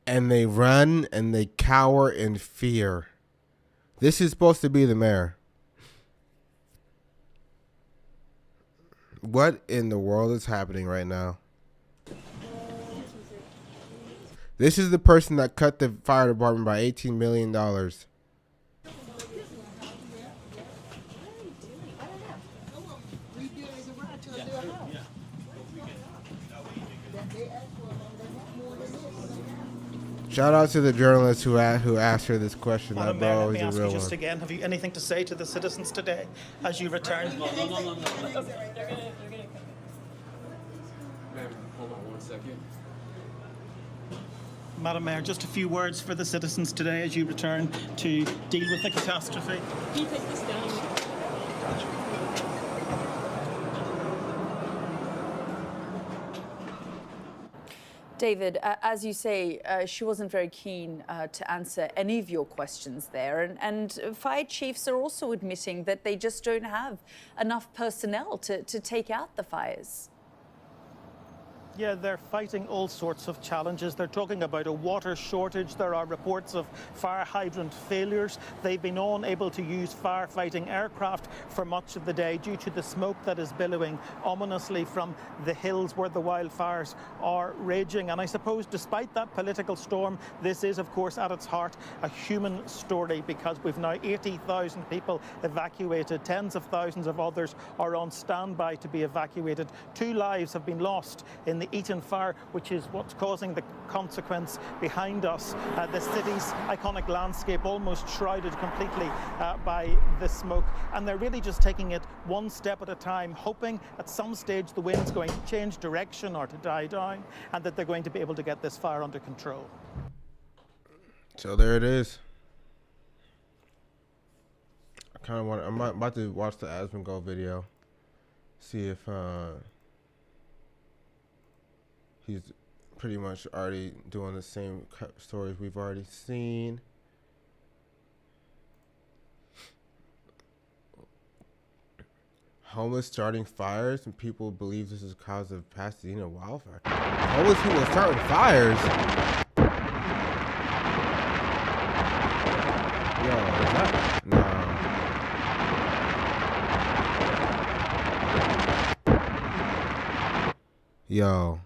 And they run and they cower in fear. This is supposed to be the mayor. What in the world is happening right now? This is the person that cut the fire department by $18 million. Shout out to the journalist who asked her this question. Madam That Mayor, bro let me is a ask real you just one. again, have you anything to say to the citizens today as you return? No. They're gonna come. Ma'am, hold on 1 second. Madam Mayor, just a few words for the citizens today as you return to deal with the catastrophe. Can you take this down? David, as you say, she wasn't very keen to answer any of your questions there. And fire chiefs are also admitting that they just don't have enough personnel to take out the fires. Yeah, they're fighting all sorts of challenges. They're talking about a water shortage. There are reports of fire hydrant failures. They've been unable to use firefighting aircraft for much of the day due to the smoke that is billowing ominously from the hills where the wildfires are raging. And I suppose despite that political storm, this is, of course, at its heart, a human story, because we've now 80,000 people evacuated. Tens of thousands of others are on standby to be evacuated. 2 lives have been lost in the Eaton fire, which is what's causing the consequence behind us. The city's iconic landscape almost shrouded completely by the smoke. And they're really just taking it one step at a time, hoping at some stage the wind's going to change direction or to die down, and that they're going to be able to get this fire under control. So there it is. I'm about to watch the Asmongold video, see if he's pretty much already doing the same stories we've already seen. Homeless starting fires, and people believe this is the cause of Pasadena wildfire. Homeless people starting fires? Yo, is that? No. Yo.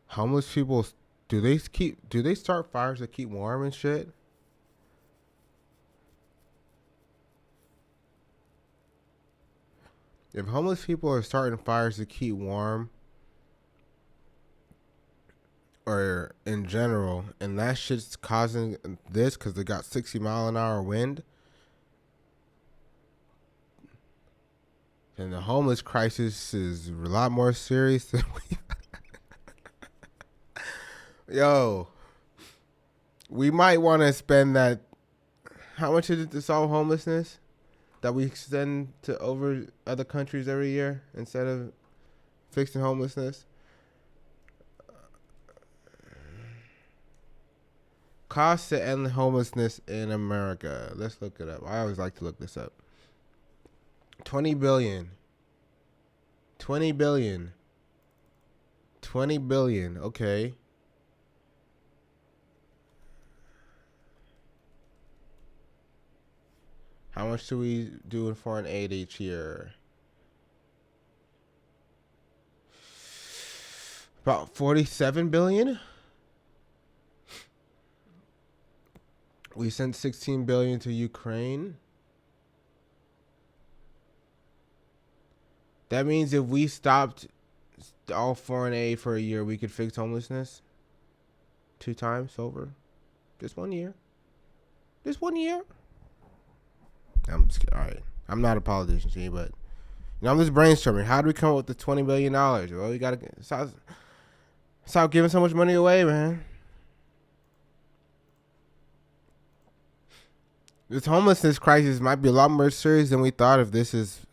Homeless people, do they start fires to keep warm and shit? If homeless people are starting fires to keep warm, or in general, and that shit's causing this because they got 60-mile-an-hour wind. And the homeless crisis is a lot more serious than we. Yo, we might want to spend that. How much is it to solve homelessness that we send to over other countries every year instead of fixing homelessness? Cost to end homelessness in America. Let's look it up. I always like to look this up. 20 billion. 20 billion. 20 billion. Okay. How much do we do in foreign aid each year? About 47 billion. We sent 16 billion to Ukraine. That means if we stopped all foreign aid for a year, we could fix homelessness 2 times over. Just 1 year. Just 1 year. I'm just kidding. All right. I'm not a politician, see, but I'm just brainstorming. How do we come up with the $20 billion? Well, we gotta stop giving so much money away, man. This homelessness crisis might be a lot more serious than we thought if this is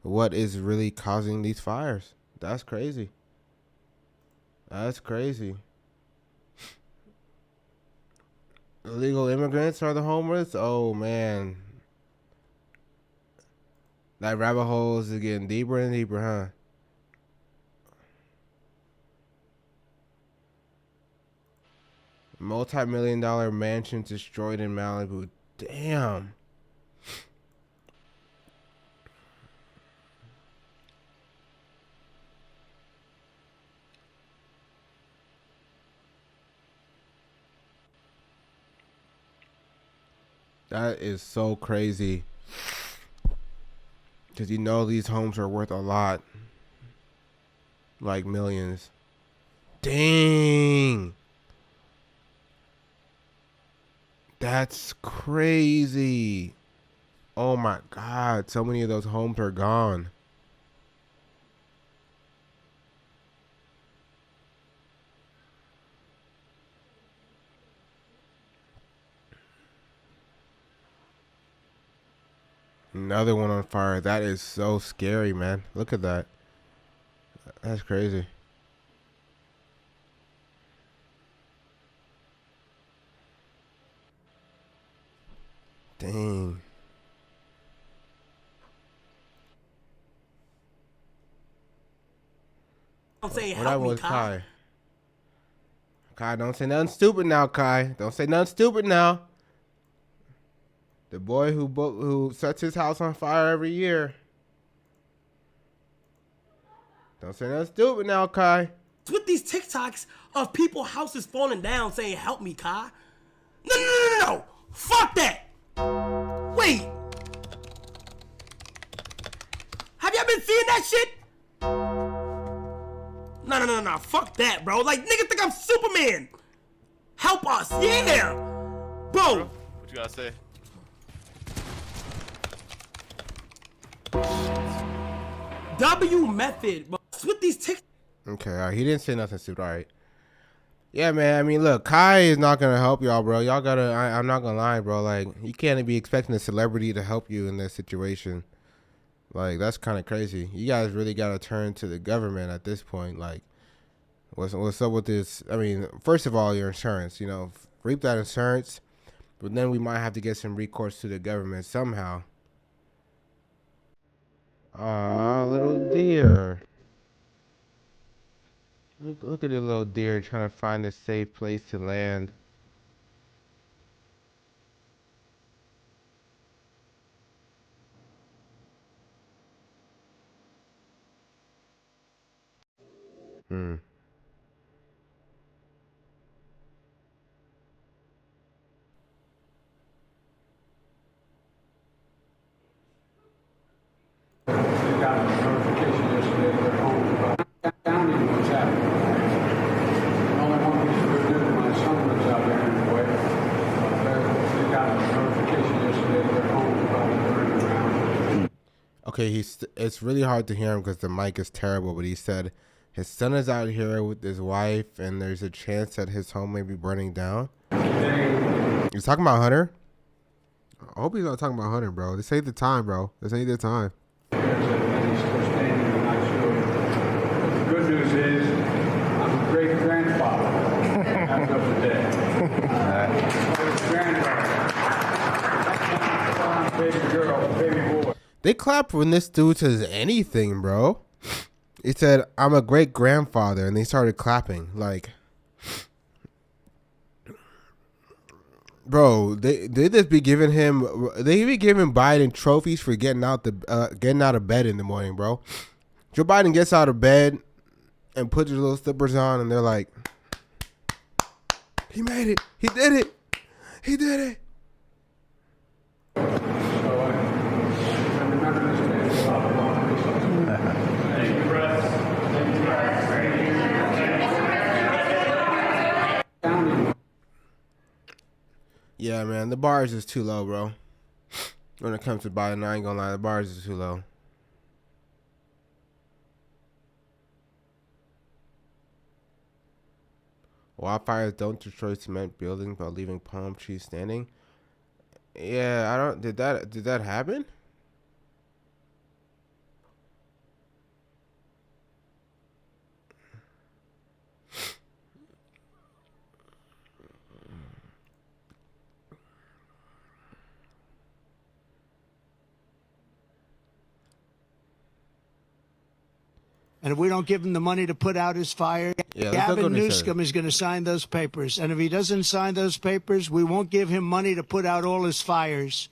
what is really causing these fires. That's crazy. That's crazy. Illegal immigrants are the homeless? Oh, man. That rabbit hole is getting deeper and deeper, huh? Multi-million-dollar mansion destroyed in Malibu. Damn. That is so crazy. Because you know these homes are worth a lot. Like millions. Dang. That's crazy. Oh my God. So many of those homes are gone. Another one on fire. That is so scary, man. Look at that. That's crazy. Dang. Don't say What help me, was Kai. Kai? Kai, don't say nothing stupid now, Kai. Don't say nothing stupid now. The boy who sets his house on fire every year. Don't say nothing stupid now, Kai. With these TikToks of people houses falling down saying help me, Kai. No. Fuck that. Wait. Have y'all been seeing that shit? No. Fuck that, bro. Like, niggas think I'm Superman. Help us. Yeah. Bro. What you gotta say? W method, bro. With these TikToks. Okay, all right. He didn't say nothing stupid. All right. Yeah, man. I mean, look, Kai is not gonna help y'all, bro. Y'all gotta. I'm not gonna lie, bro. Like, you can't be expecting a celebrity to help you in this situation. Like, that's kind of crazy. You guys really gotta turn to the government at this point. Like, what's up with this? I mean, first of all, your insurance. You know, reap that insurance, but then we might have to get some recourse to the government somehow. Aw, little deer. Look at the little deer trying to find a safe place to land. okay, it's really hard to hear him because the mic is terrible, but he said his son is out here with his wife and there's a chance that his home may be burning down. He's talking about Hunter? I hope he's not talking about Hunter, bro. This ain't the time, bro. This ain't the time. The good news is I'm a great grandfather as of today. Granddaughter. Baby girl, baby boy. They clap when this dude says anything, bro. He said, I'm a great grandfather, and they started clapping. Like, bro, they just be giving him, they be giving Biden trophies for getting out of bed in the morning, bro. Joe Biden gets out of bed and puts his little slippers on, and they're like, he made it. He did it. He did it. Yeah, man, the bars is too low, bro. When it comes to Biden, I ain't gonna lie, the bars is too low. Wildfires don't destroy cement buildings while leaving palm trees standing. Yeah, I don't. Did that happen? And if we don't give him the money to put out his fire, Gavin Newsom is going to sign those papers. And if he doesn't sign those papers, we won't give him money to put out all his fires.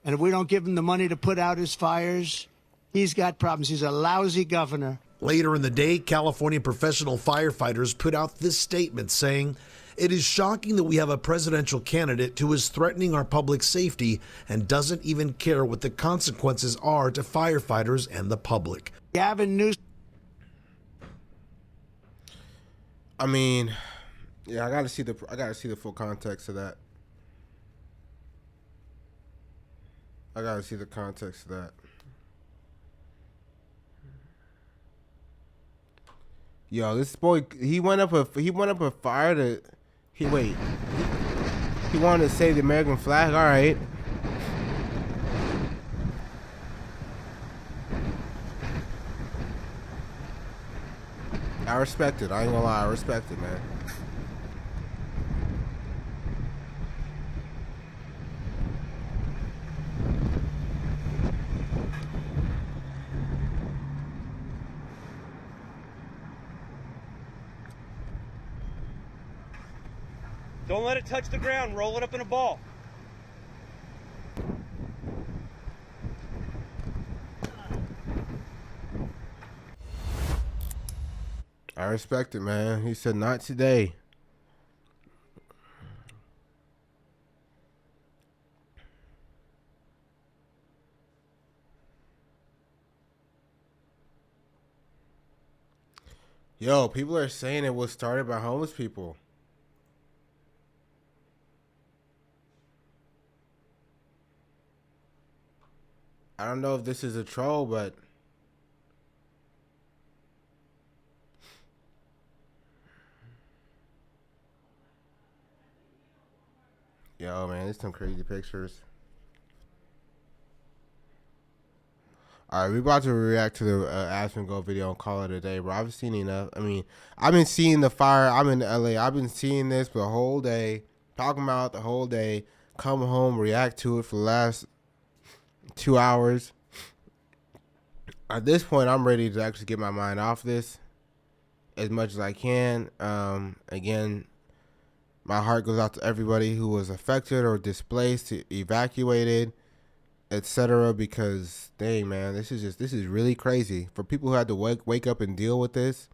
And if we don't give him the money to put out his fires, he's got problems. He's a lousy governor. Later in the day, California professional firefighters put out this statement saying, "It is shocking that we have a presidential candidate who is threatening our public safety and doesn't even care what the consequences are to firefighters and the public." Gavin Newsom. I mean, yeah, I gotta see the full context of that. I gotta see the context of that. Yo, this boy, he went up a fire to, he wanted to save the American flag. All right. I respect it. I ain't gonna lie. I respect it, man. Don't let it touch the ground. Roll it up in a ball. I respect it, man. He said, not today. Yo, people are saying it was started by homeless people. I don't know if this is a troll, but yo, man, there's some crazy pictures. All right, we about to react to the Aspen Go video and call it a day, bro. I've seen enough. I mean, I've been seeing the fire. I'm in LA. I've been seeing this for the whole day, talking about it the whole day. Come home, react to it for the last 2 hours. At this point, I'm ready to actually get my mind off this as much as I can. Again, my heart goes out to everybody who was affected or displaced, evacuated, etc. Because, dang, man, this is really crazy. For people who had to wake up and deal with this,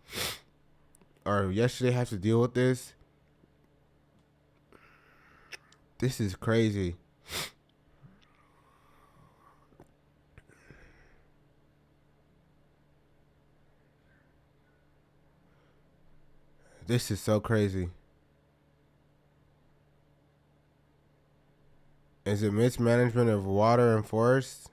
or yesterday have to deal with this, this is crazy. This is so crazy. Is it mismanagement of water and forests?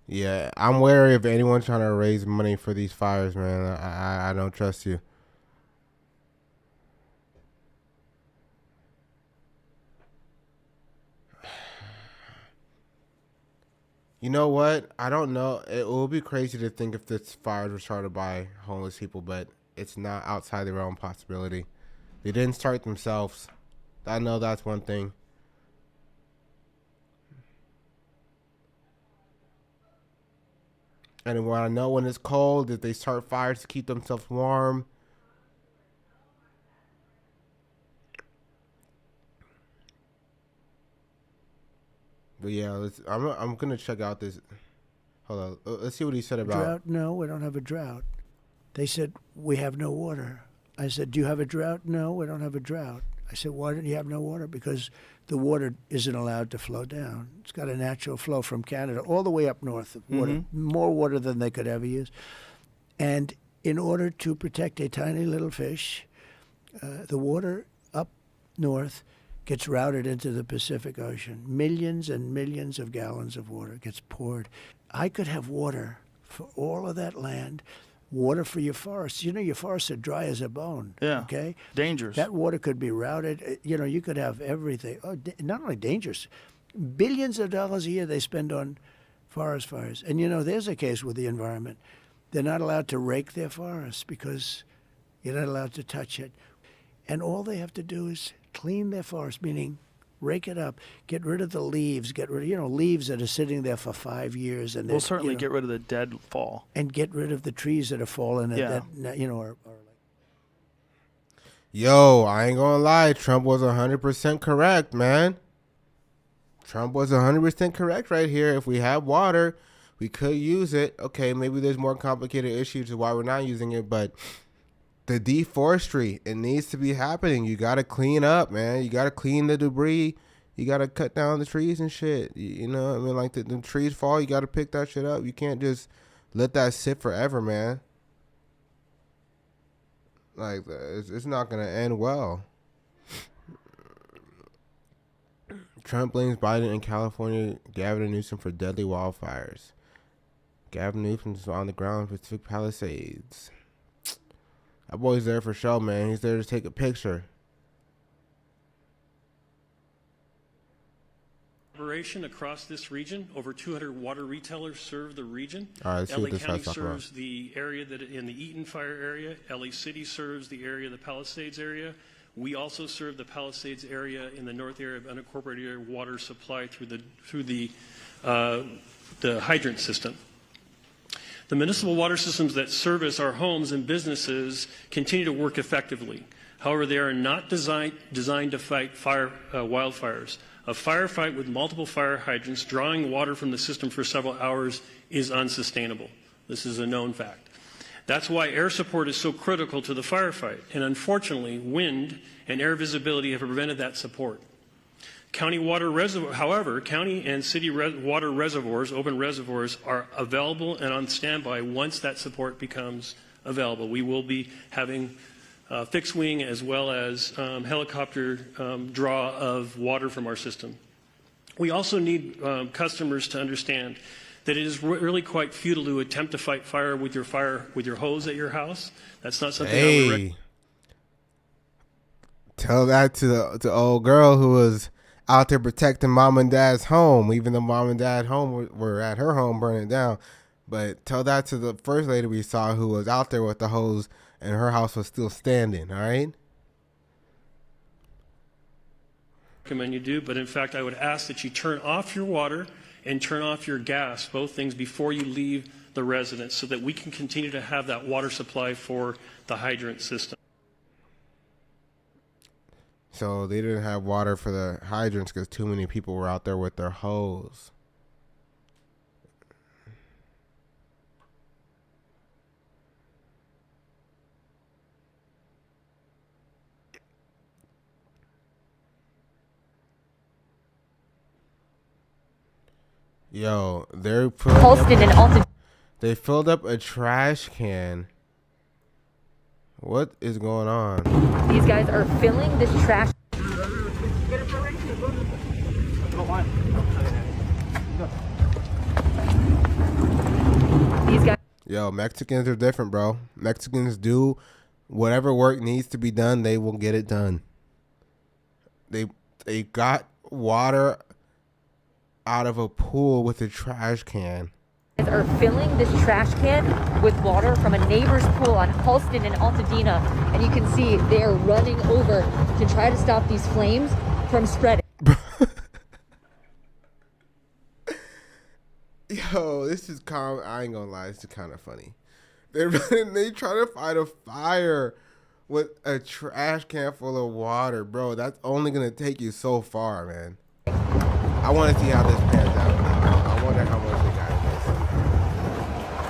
Yeah, I'm wary of anyone trying to raise money for these fires, man. I don't trust you. You know what? I don't know. It will be crazy to think if this fires were started by homeless people, but it's not outside their own possibility. They didn't start themselves. I know that's one thing. And when I know when it's cold, that they start fires to keep themselves warm. But yeah, I'm gonna check out this. Hold on, let's see what he said about drought. No, we don't have a drought. They said we have no water. I said, do you have a drought? No, we don't have a drought. I said, why don't you have no water? Because the water isn't allowed to flow down. It's got a natural flow from Canada all the way up north. Water, more water than they could ever use. And in order to protect a tiny little fish, the water up north gets routed into the Pacific Ocean. Millions and millions of gallons of water gets poured. I could have water for all of that land. Water for your forests. You know, your forests are dry as a bone. Yeah. Okay? Dangerous. That water could be routed. You know, you could have everything. Oh, not only dangerous, billions of dollars a year they spend on forest fires. And, you know, there's a case with the environment. They're not allowed to rake their forests because you're not allowed to touch it. And all they have to do is clean their forest, meaning rake it up, get rid of the leaves, get rid of, leaves that are sitting there for 5 years. And we'll certainly get rid of the dead fall. And get rid of the trees that are fallen that, are Yo, I ain't gonna lie. Trump was 100% correct, man. Trump was 100% correct right here. If we have water, we could use it. Okay, maybe there's more complicated issues to why we're not using it, but the deforestry, it needs to be happening. You got to clean up, man. You got to clean the debris. You got to cut down the trees and shit. You know, I mean, like the trees fall, you got to pick that shit up. You can't just let that sit forever, man. Like, it's not going to end well. Trump blames Biden in California, Gavin Newsom for deadly wildfires. Gavin Newsom's on the ground for Pacific Palisades. That boy's there for show, man. He's there to take a picture. Operation across this region. Over 200 water retailers serve the region. All right, let's see LA what this County guy's talking about. serves the area that in the Eaton fire area. LA City serves the area of the Palisades area. We also serve the Palisades area in the north area of unincorporated area water supply through the hydrant system. The municipal water systems that service our homes and businesses continue to work effectively. However, they are not designed to fight wildfires. A firefight with multiple fire hydrants drawing water from the system for several hours is unsustainable. This is a known fact. That's why air support is so critical to the firefight. And unfortunately, wind and air visibility have prevented that support. County water reservoir, however, county and city water reservoirs, open reservoirs, are available and on standby once that support becomes available. We will be having fixed wing as well as helicopter draw of water from our system. We also need customers to understand that it is really quite futile to attempt to fight fire with your hose at your house. That's not something I would recommend. Tell that to the old girl who was out there protecting mom and dad's home, even though mom and dad home were at her home burning down. But tell that to the first lady we saw who was out there with the hose and her house was still standing, all right? Recommend you do, but in fact, I would ask that you turn off your water and turn off your gas, both things, before you leave the residence so that we can continue to have that water supply for the hydrant system. So they didn't have water for the hydrants because too many people were out there with their hose. Yo, they filled up a trash can. What is going on? These guys are filling this trash. These guys. Yo, Mexicans are different, bro. Mexicans do whatever work needs to be done, they will get it done. They got water out of a pool with a trash can. Are filling this trash can with water from a neighbor's pool on Halston and Altadena, and you can see they're running over to try to stop these flames from spreading. Yo, this is I ain't gonna lie, it's kind of funny. They try to fight a fire with a trash can full of water, bro. That's only gonna take you so far, man. I want to see how this pans out. I wonder how much they got in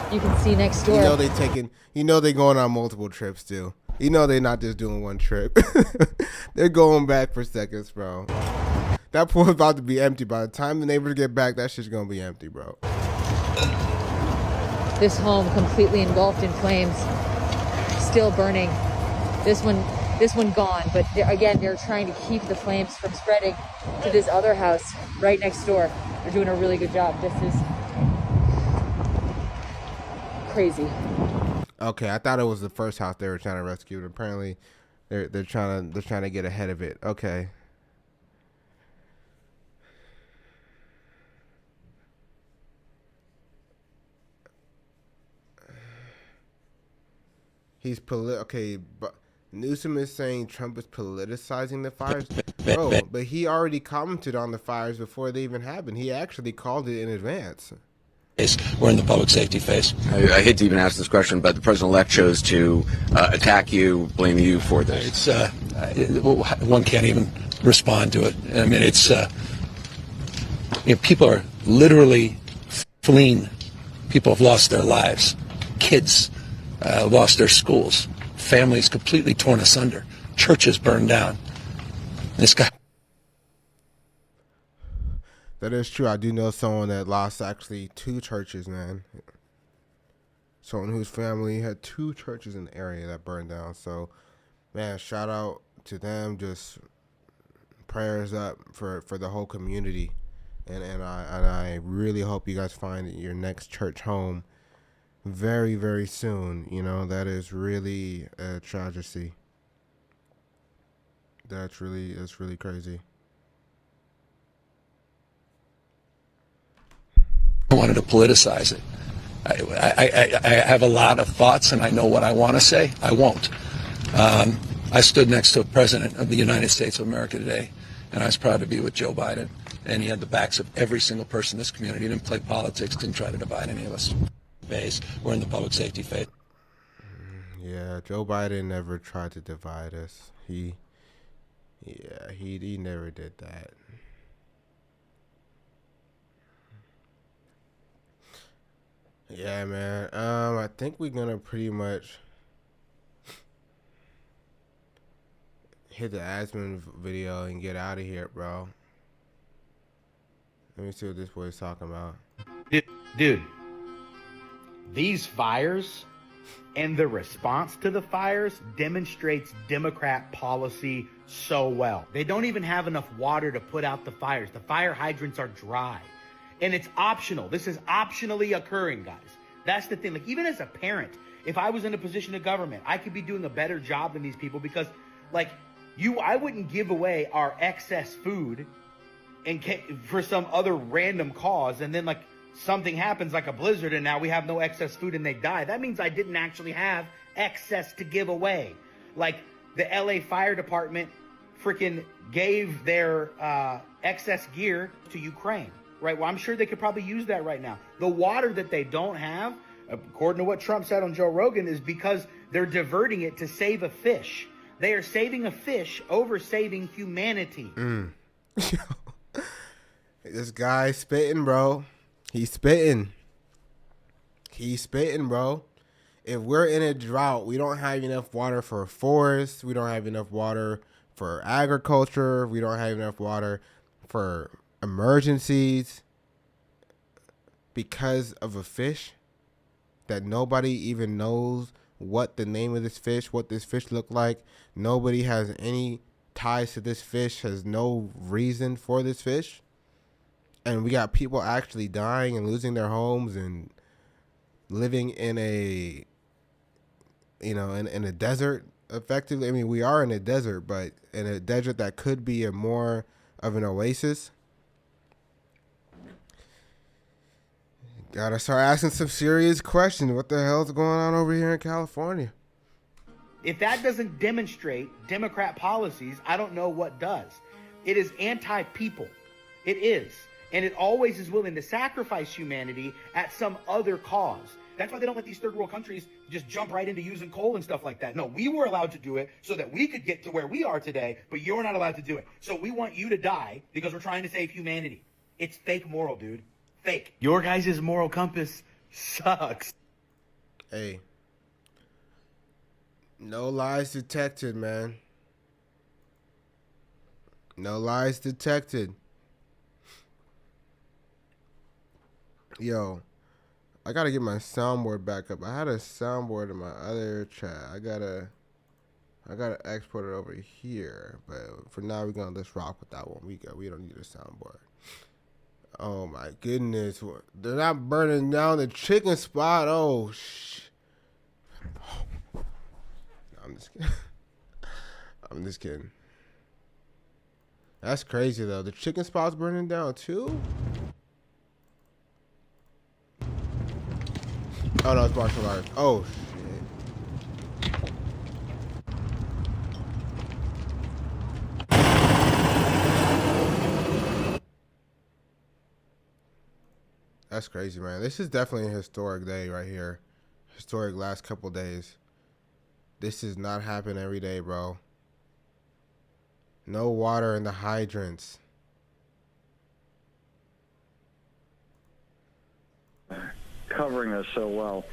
this. You can see next door. You know they going on multiple trips too. You know they're not just doing one trip. They're going back for seconds, bro. That pool's about to be empty. By the time the neighbors get back, that shit's gonna be empty, bro. This home completely engulfed in flames, still burning. This one gone, but they're trying to keep the flames from spreading to this other house right next door. They're doing a really good job. This is crazy. Okay, I thought it was the first house they were trying to rescue, but apparently they're trying to get ahead of it. Okay. Okay, but Newsom is saying Trump is politicizing the fires. Bro, but he already commented on the fires before they even happened. He actually called it in advance. We're in the public safety phase. I hate to even ask this question, but the president-elect chose to attack you, blame you for this. One can't even respond to it. I mean, it's people are literally fleeing. People have lost their lives. Kids lost their schools. Families completely torn asunder. Churches burned down. This guy. That is true. I do know someone that lost actually 2 churches, man. Someone whose family had 2 churches in the area that burned down. So, man, shout out to them. Just prayers up for the whole community. And I really hope you guys find your next church home very, very soon. You know, that is really a tragedy. That's really crazy. I wanted to politicize it. I have a lot of thoughts, and I know what I want to say. I won't. I stood next to a president of the United States of America today, and I was proud to be with Joe Biden. And he had the backs of every single person in this community. He didn't play politics, didn't try to divide any of us. We're in the public safety phase. Yeah, Joe Biden never tried to divide us. He never did that. Yeah, man. I think we're gonna pretty much hit the Asman video and get out of here, bro. Let me see what this boy's talking about. Dude, these fires and the response to the fires demonstrates Democrat policy so well. They don't even have enough water to put out the fires. The fire hydrants are dry. And it's optional. This is optionally occurring, guys. That's the thing. Like, even as a parent, if I was in a position of government, I could be doing a better job than these people because, like, I wouldn't give away our excess food for some other random cause, and then, like, something happens like a blizzard and now we have no excess food and they die. That means I didn't actually have excess to give away. Like, the LA Fire Department freaking gave their excess gear to Ukraine. Right. Well, I'm sure they could probably use that right now. The water that they don't have, according to what Trump said on Joe Rogan, is because they're diverting it to save a fish. They are saving a fish over saving humanity. This guy spitting, bro. He's spitting, bro. If we're in a drought, we don't have enough water for forests. We don't have enough water for agriculture. We don't have enough water for emergencies because of a fish that nobody even knows what the name of this fish, what this fish looked like. Nobody has any ties to this fish, has no reason for this fish. and we got people actually dying and losing their homes and living in a, in a desert. Effectively, I mean, we are in a desert, but in a desert that could be a more of an oasis. Gotta start asking some serious questions. What the hell's going on over here in California? If that doesn't demonstrate Democrat policies, I don't know what does. It is anti-people. It is. And it always is willing to sacrifice humanity at some other cause. That's why they don't let these third world countries just jump right into using coal and stuff like that. No, we were allowed to do it so that we could get to where we are today, but you're not allowed to do it. So we want you to die because we're trying to save humanity. It's fake moral, dude. Fake. Your guys' moral compass sucks. Hey. No lies detected, man. No lies detected. Yo, I gotta get my soundboard back up. I had a soundboard in my other chat. I gotta export it over here. But for now, we're gonna just rock with that one. We don't need a soundboard. Oh my goodness, they're not burning down the chicken spot. Oh no, I'm just kidding. I'm just kidding. That's crazy though. The chicken spot's burning down too. Oh no, it's martial arts. Oh shit. That's crazy, man. This is definitely a historic day right here. Historic last couple days. This does not happen every day, bro. No water in the hydrants. Covering us so well.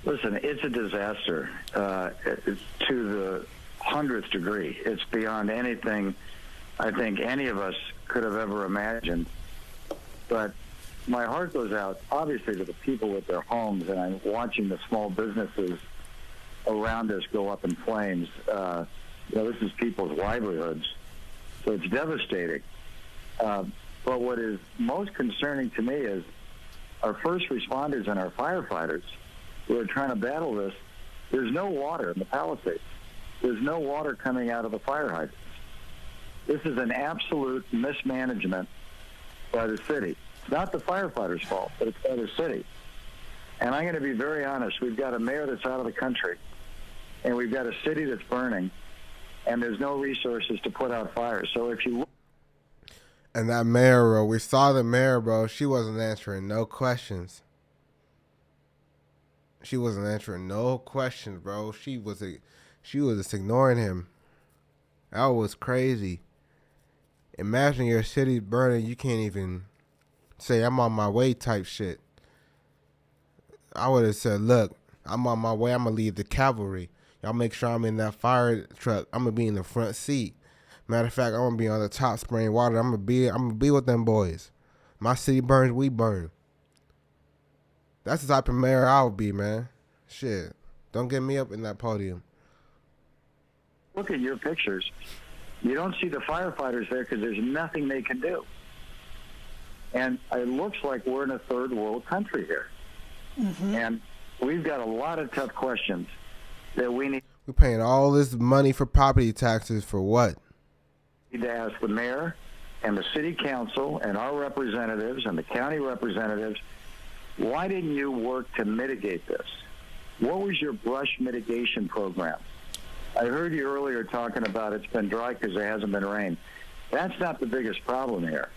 Listen, it's a disaster to the 100th degree. It's beyond anything I think any of us could have ever imagined. But my heart goes out, obviously, to the people with their homes, and I'm watching the small businesses around us go up in flames. This is people's livelihoods, so it's devastating. But what is most concerning to me is our first responders and our firefighters who are trying to battle this. There's no water in the Palisades. There's no water coming out of the fire hydrants. This is an absolute mismanagement by the city. It's not the firefighters' fault, but it's by the city. And I'm going to be very honest. We've got a mayor that's out of the country, and we've got a city that's burning, and there's no resources to put out fires. So if you look... And that mayor, bro, we saw the mayor, bro. She wasn't answering no questions. She wasn't answering no questions, bro. She was just ignoring him. That was crazy. Imagine your city burning. You can't even say I'm on my way type shit. I would have said, look, I'm on my way. I'm going to leave the cavalry. Y'all make sure I'm in that fire truck. I'm going to be in the front seat. Matter of fact, I'm going to be on the top spraying water. I'm going to be with them boys. My city burns, we burn. That's the type of mayor I would be, man. Shit. Don't get me up in that podium. Look at your pictures. You don't see the firefighters there because there's nothing they can do. And it looks like we're in a third world country here. Mm-hmm. And we've got a lot of tough questions that we need. We're paying all this money for property taxes for what? We need to ask the mayor and the city council and our representatives and the county representatives, why didn't you work to mitigate this? What was your brush mitigation program? I heard you earlier talking about it's been dry because there hasn't been rain. That's not the biggest problem here.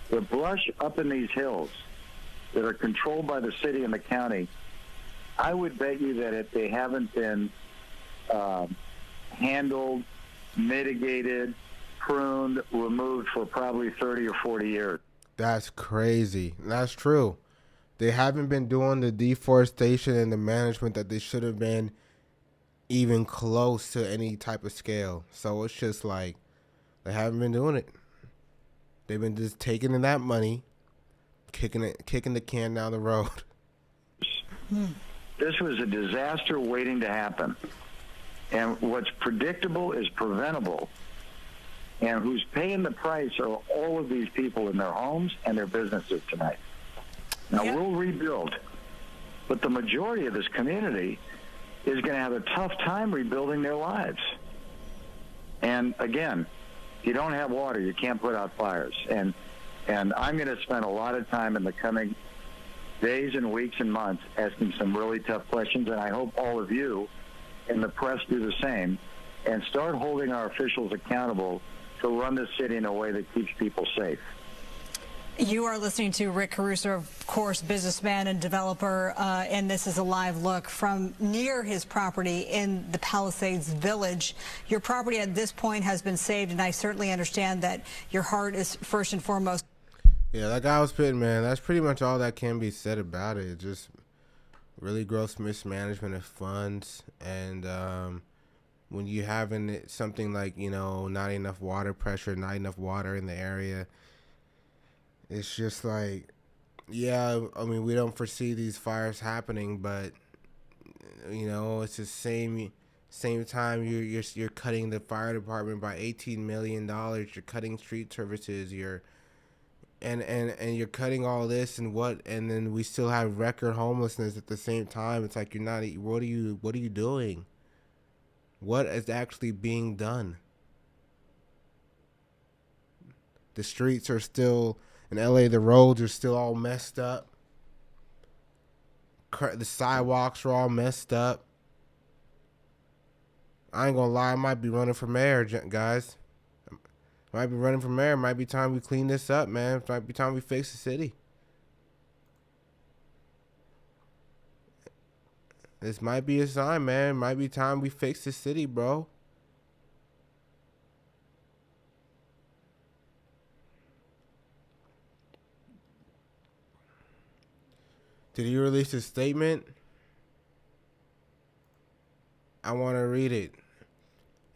The brush up in these hills that are controlled by the city and the county, I would bet you that if they haven't been handled, mitigated, pruned, removed for probably 30 or 40 years. That's crazy. That's true. They haven't been doing the deforestation and the management that they should have been even close to any type of scale. So it's just like they haven't been doing it. They've been just taking in that money, kicking the can down the road. This was a disaster waiting to happen. And what's predictable is preventable. And And who's paying the price are all of these people in their homes and their businesses tonight. Now, we'll rebuild, but the majority of this community is going to have a tough time rebuilding their lives. And again, if you don't have water, you can't put out fires. And I'm going to spend a lot of time in the coming days and weeks and months asking some really tough questions, and I hope all of you in the press do the same and start holding our officials accountable to run this city in a way that keeps people safe. You are listening to Rick Caruso, of course, businessman and developer, and this is a live look from near his property in the Palisades Village. Your property at this point has been saved, and I certainly understand that your heart is first and foremost. Yeah, that guy was spitting, man. That's pretty much all that can be said about it. Just really gross mismanagement of funds, and when you having something like, you know, not enough water pressure, not enough water in the area, it's just like, yeah, I mean, we don't foresee these fires happening, but you know, it's the same time you're cutting the fire department by $18 million. You're cutting street services. And you're cutting all this and then we still have record homelessness at the same time. It's like, you're not. What are you doing? What is actually being done? The streets are still. In LA, the roads are still all messed up. The sidewalks are all messed up. I ain't gonna lie, I might be running for mayor, guys. Might be running for mayor. Might be time we clean this up, man. Might be time we fix the city. This might be a sign, man. Might be time we fix the city, bro. Did he release a statement? I want to read it.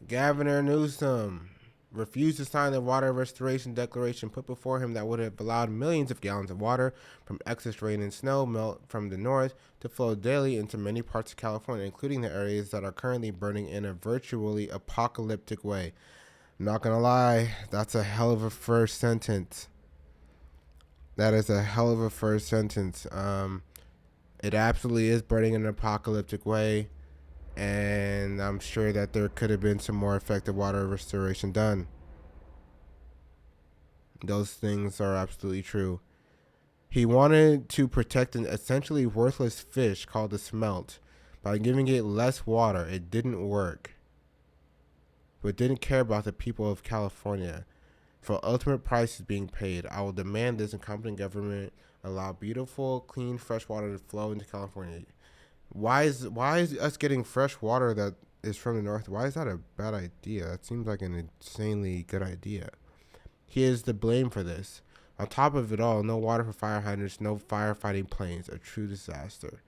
Governor Newsom refused to sign the water restoration declaration put before him that would have allowed millions of gallons of water from excess rain and snow melt from the north to flow daily into many parts of California, including the areas that are currently burning in a virtually apocalyptic way. I'm not going to lie, that's a hell of a first sentence. That is a hell of a first sentence. It absolutely is burning in an apocalyptic way, and I'm sure that there could have been some more effective water restoration done. Those things are absolutely true. He wanted to protect an essentially worthless fish called the smelt by giving it less water. It didn't work, but didn't care about the people of California. For ultimate prices being paid, I will demand this incompetent government allow beautiful, clean, fresh water to flow into California. Why is us getting fresh water that is from the north? Why is that a bad idea? That seems like an insanely good idea. He is to blame for this. On top of it all, no water for fire hydrants, no firefighting planes. A true disaster.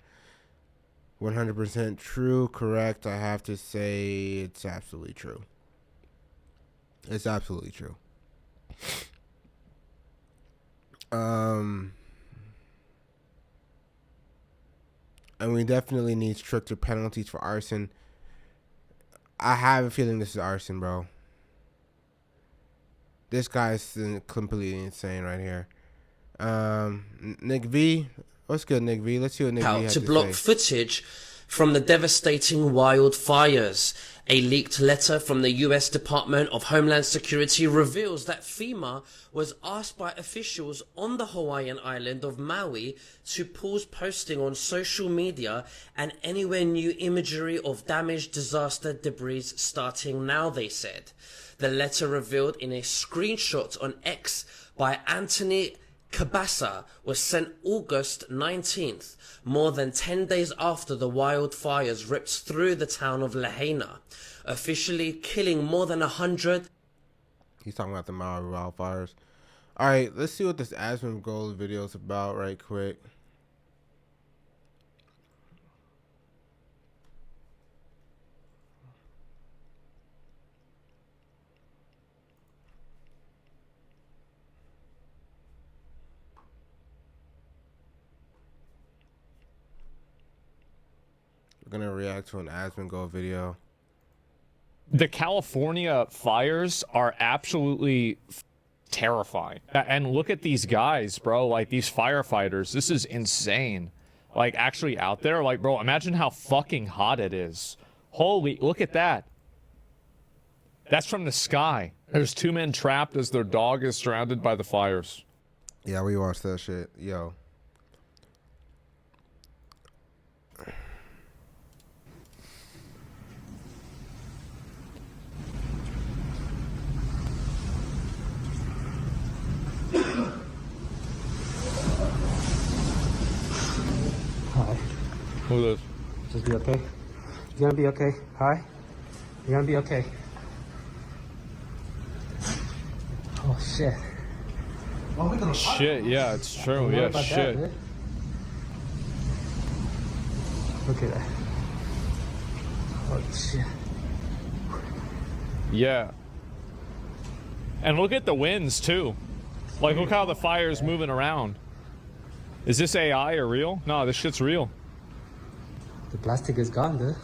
100% true, correct. I have to say it's absolutely true. It's absolutely true. And we definitely need stricter penalties for arson. I have a feeling this is arson, bro. This guy's completely insane right here. Nick V. What's good, Nick V? Let's see what Nick V has to block footage from the devastating wildfires. A leaked letter from the U.S. Department of Homeland Security reveals that FEMA was asked by officials on the Hawaiian island of Maui to pause posting on social media and anywhere new imagery of damaged disaster debris starting now, they said. The letter revealed in a screenshot on X by Anthony Cabasa was sent August 19th, more than 10 days after the wildfires ripped through the town of Lahaina, officially killing more than 100. He's talking about the Maui wildfires. All right, let's see what this Asmongold video is about right quick. We're gonna react to an Asmongold video. The California fires are absolutely terrifying. And look at these guys, bro. Like, these firefighters. This is insane. Like, actually out there. Like, bro, imagine how fucking hot it is. Holy, look at that. That's from the sky. There's 2 men trapped as their dog is surrounded by the fires. Yeah, we watched that shit. Yo. Hi. Who is? Just be okay. You're gonna be okay. Hi. You're gonna be okay. Oh shit. Shit, yeah, it's true. Yeah, shit. Look at that. Oh shit. Yeah. And look at the winds, too. Like, look how the fire's moving around. Is this AI or real? No, this shit's real. The plastic is gone, dude.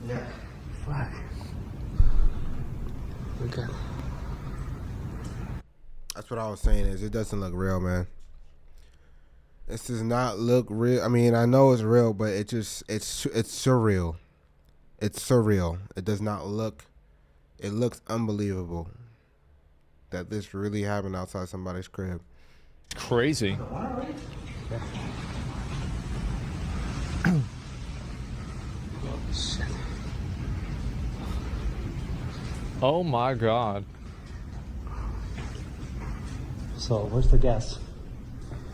Yeah. Fuck. Okay. That's what I was saying is it doesn't look real, man. This does not look real. I mean, I know it's real, but it's surreal. It's surreal. It does not look, it looks unbelievable that this really happened outside somebody's crib. Crazy. Oh my god. So, where's the gas?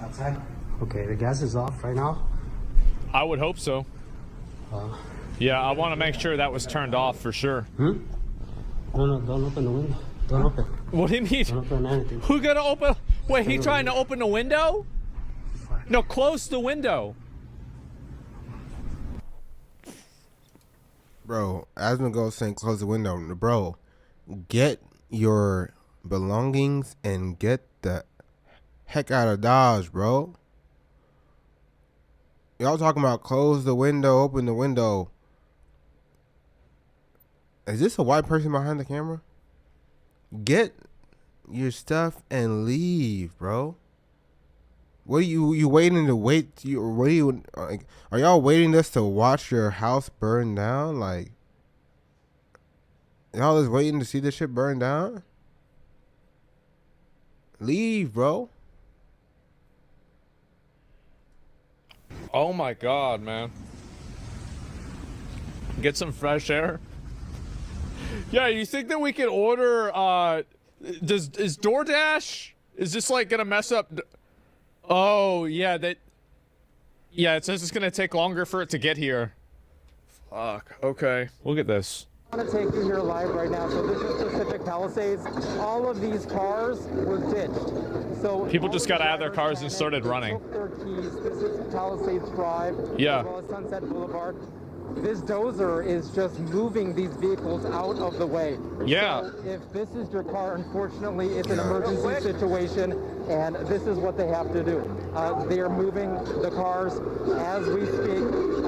Outside. Okay, the gas is off right now. I would hope so. Yeah, I want to make sure that was turned off for sure. Hmm? No, don't open the window. Don't open. What do you mean? Don't open anything. Who gonna open? Wait, he trying to open the window? No, close the window. Bro, Asmund goes saying close the window. Bro, get your belongings and get the heck out of Dodge, bro. Y'all talking about close the window, open the window. Is this a white person behind the camera? Get your stuff and leave, bro. What are you waiting to wait? What are you like? Are y'all waiting just to watch your house burn down? Like, y'all just waiting to see this shit burn down? Leave, bro. Oh my god, man. Get some fresh air. Yeah, you think that we could order, is DoorDash? Is this like gonna mess up? Oh, yeah, yeah, it says it's gonna take longer for it to get here. Fuck, okay. Look at this. I'm going to take you here live right now. So this is Pacific Palisades. All of these cars were ditched. So people just got out of their cars and started running. Took their keys. This is Palisades Drive, yeah, as well as Sunset Boulevard. This dozer is just moving these vehicles out of the way. Yeah. So if this is your car, unfortunately, it's an emergency situation, and this is what they have to do. They are moving the cars as we speak.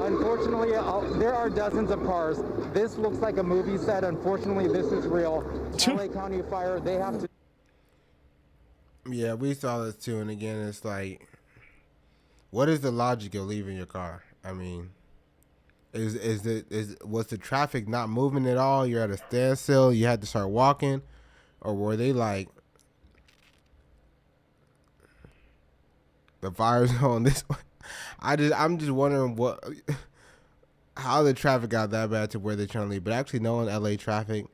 Unfortunately, there are dozens of cars. This looks like a movie set. Unfortunately, this is real. LA County Fire, they have to... Yeah, we saw this too, and again, it's like, what is the logic of leaving your car? I mean... Was the traffic not moving at all? You're at a standstill. You had to start walking, or were they like the fire's going this way? I'm just wondering how the traffic got that bad to where they're trying to leave. But actually, knowing LA traffic,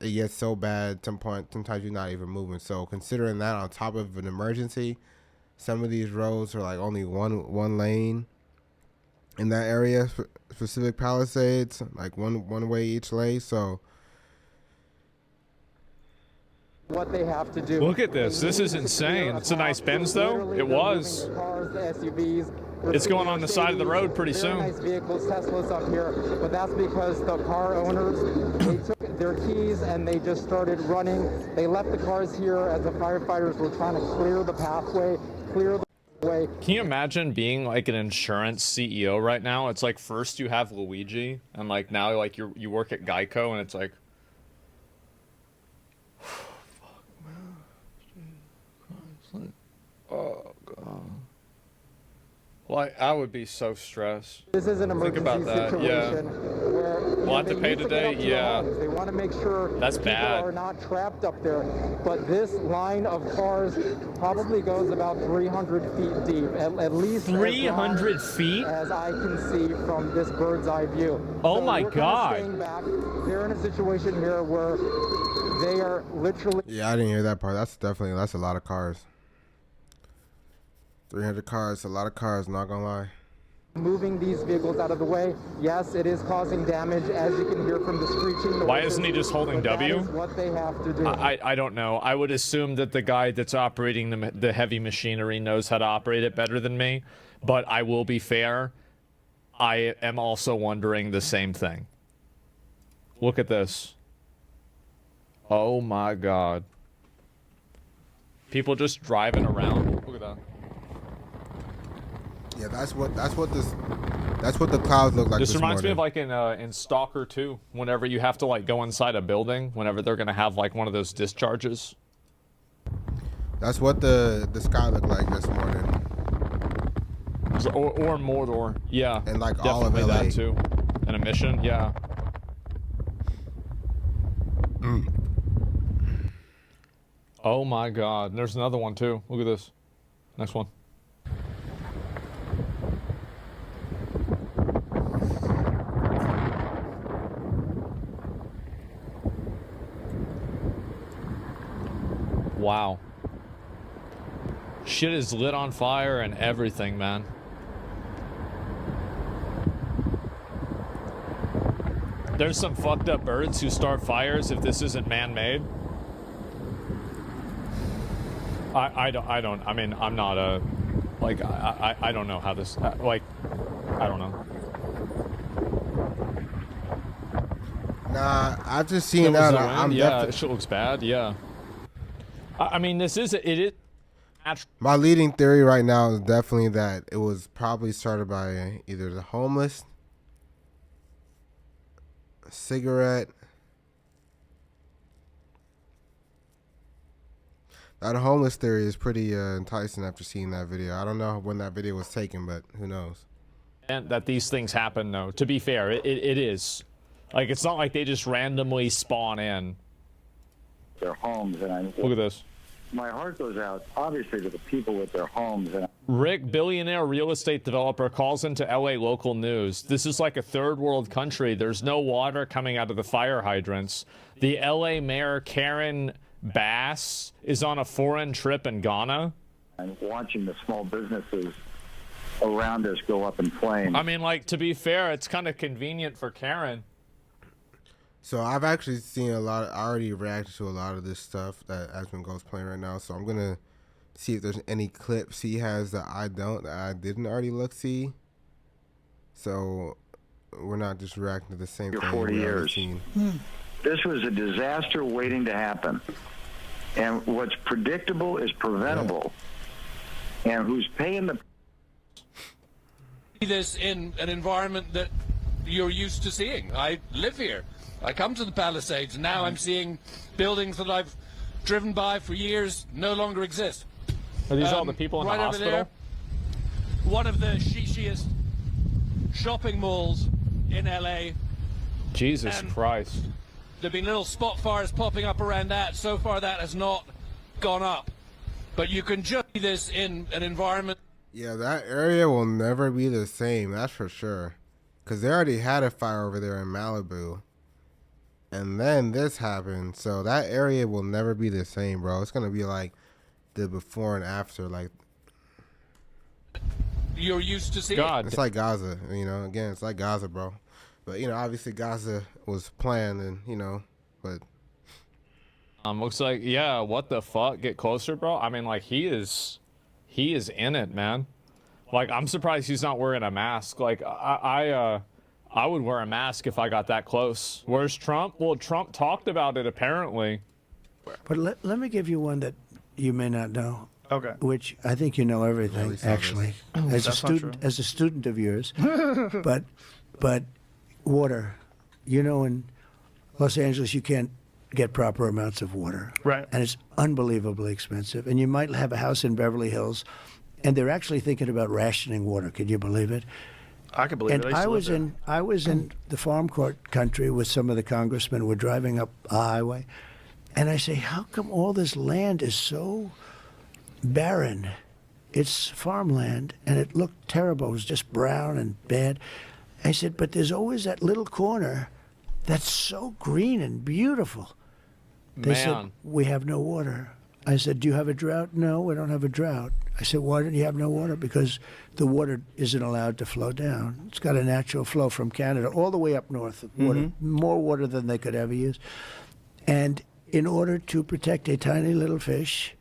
it gets so bad. Sometimes you're not even moving. So considering that on top of an emergency, some of these roads are like only one lane. In that area, Pacific Palisades, like one way each lane. So what they have to do. Look at this. This is insane. It's a nice Benz, though. It was. Cars, SUVs. It's going on the side of the road pretty soon. Nice vehicles, Teslas up here, but that's because the car owners, they took their keys and they just started running. They left the cars here as the firefighters were trying to clear the pathway, clear the way. Can you imagine being like an insurance CEO right now? It's like first you have Luigi, and like now like you work at Geico, and it's like, Like, I would be so stressed. This is an Think emergency about that. situation where We'll have to pay today. Yeah. They want to make sure That's people bad. are not trapped up there. But this line of cars probably goes about 300 feet deep, at least 300 feet? as I can see from this bird's eye view. Oh So my we're kinda God. staying back. They're in a situation here where they are literally. Yeah, I didn't hear that part. That's a lot of cars. 300 cars, a lot of cars, not gonna lie. Moving these vehicles out of the way. Yes, it is causing damage, as you can hear from the screeching noises. Why isn't he just holding but W? That is what they have to do. I don't know. I would assume that the guy that's operating the heavy machinery knows how to operate it better than me. But I will be fair. I am also wondering the same thing. Look at this. Oh my God. People just driving around. Look at that. Yeah, that's what the clouds look like. This reminds me morning. of like in Stalker 2, whenever you have to like go inside a building, whenever they're gonna have like one of those discharges. That's what the sky looked like this morning. Or Mordor, yeah. And like definitely all of LA. that too. An emission, yeah. Oh my God, and there's another one too. Look at this. Next one. Wow. Shit is lit on fire and everything, man. There's some fucked up birds who start fires if this isn't man-made. I mean, I'm not a, like, I don't know how this, like, I don't know. Nah, I've just seen that. Yeah, it shit looks bad, yeah. I mean, this is, it is. My leading theory right now is definitely that it was probably started by either the homeless, cigarette. That homeless theory is pretty enticing after seeing that video. I don't know when that video was taken, but who knows? And that these things happen, though. To be fair, it is. Like, it's not like they just randomly spawn in. Their homes, and Look at this. my heart goes out, obviously, to the people with their homes. And Rick, billionaire real estate developer, calls into LA local news. This is like a third world country. There's no water coming out of the fire hydrants. The LA mayor, Karen Bass, is on a foreign trip in Ghana. and watching the small businesses around us go up in flames. I mean, like, to be fair, it's kind of convenient for Karen. So I've actually seen a lot. I already reacted to a lot of this stuff that Aspen Gold's playing right now. So I'm gonna see if there's any clips he has that I didn't already see. So we're not just reacting to the same thing. 40 we already years. seen. This was a disaster waiting to happen. And what's predictable is preventable. And who's paying the... This in an environment that you're used to seeing. I live here. I come to the Palisades, and now I'm seeing buildings that I've driven by for years no longer exist. Are these all the people in right the over hospital? there, one of the shishiest shopping malls in LA. Jesus And Christ. There have been little spot fires popping up around that. So far, that has not gone up. But you can just see this in an environment. Yeah, that area will never be the same. That's for sure. Because they already had a fire over there in Malibu. And then this happened. So that area will never be the same, bro. It's going to be like the before and after. Like, You're used to seeing. it's like Gaza. You know, again, it's like Gaza, bro. But, you know, obviously Gaza was planned and, you know, but. Looks like, yeah, what the fuck? Get closer, bro? I mean, like, he is in it, man. Like, I'm surprised he's not wearing a mask. Like, I would wear a mask if I got that close. Where's Trump? Well, Trump talked about it, apparently. But let me give you one that you may not know. Okay. Which I think you know everything, actually, as a student of yours. but water, you know, in Los Angeles, you can't get proper amounts of water. Right. And it's unbelievably expensive. And you might have a house in Beverly Hills, and they're actually thinking about rationing water. Can you believe it? I can believe And it. I was in the farm court country with some of the congressmen. We're driving up a highway, and I say, how come all this land is so barren? It's farmland, and it looked terrible. It was just brown and bad. I said, but there's always that little corner that's so green and beautiful. They said, we have no water. I said, do you have a drought? No, we don't have a drought. I said, why don't you have no water? Because the water isn't allowed to flow down. It's got a natural flow from Canada all the way up north. Water, more water than they could ever use. And in order to protect a tiny little fish,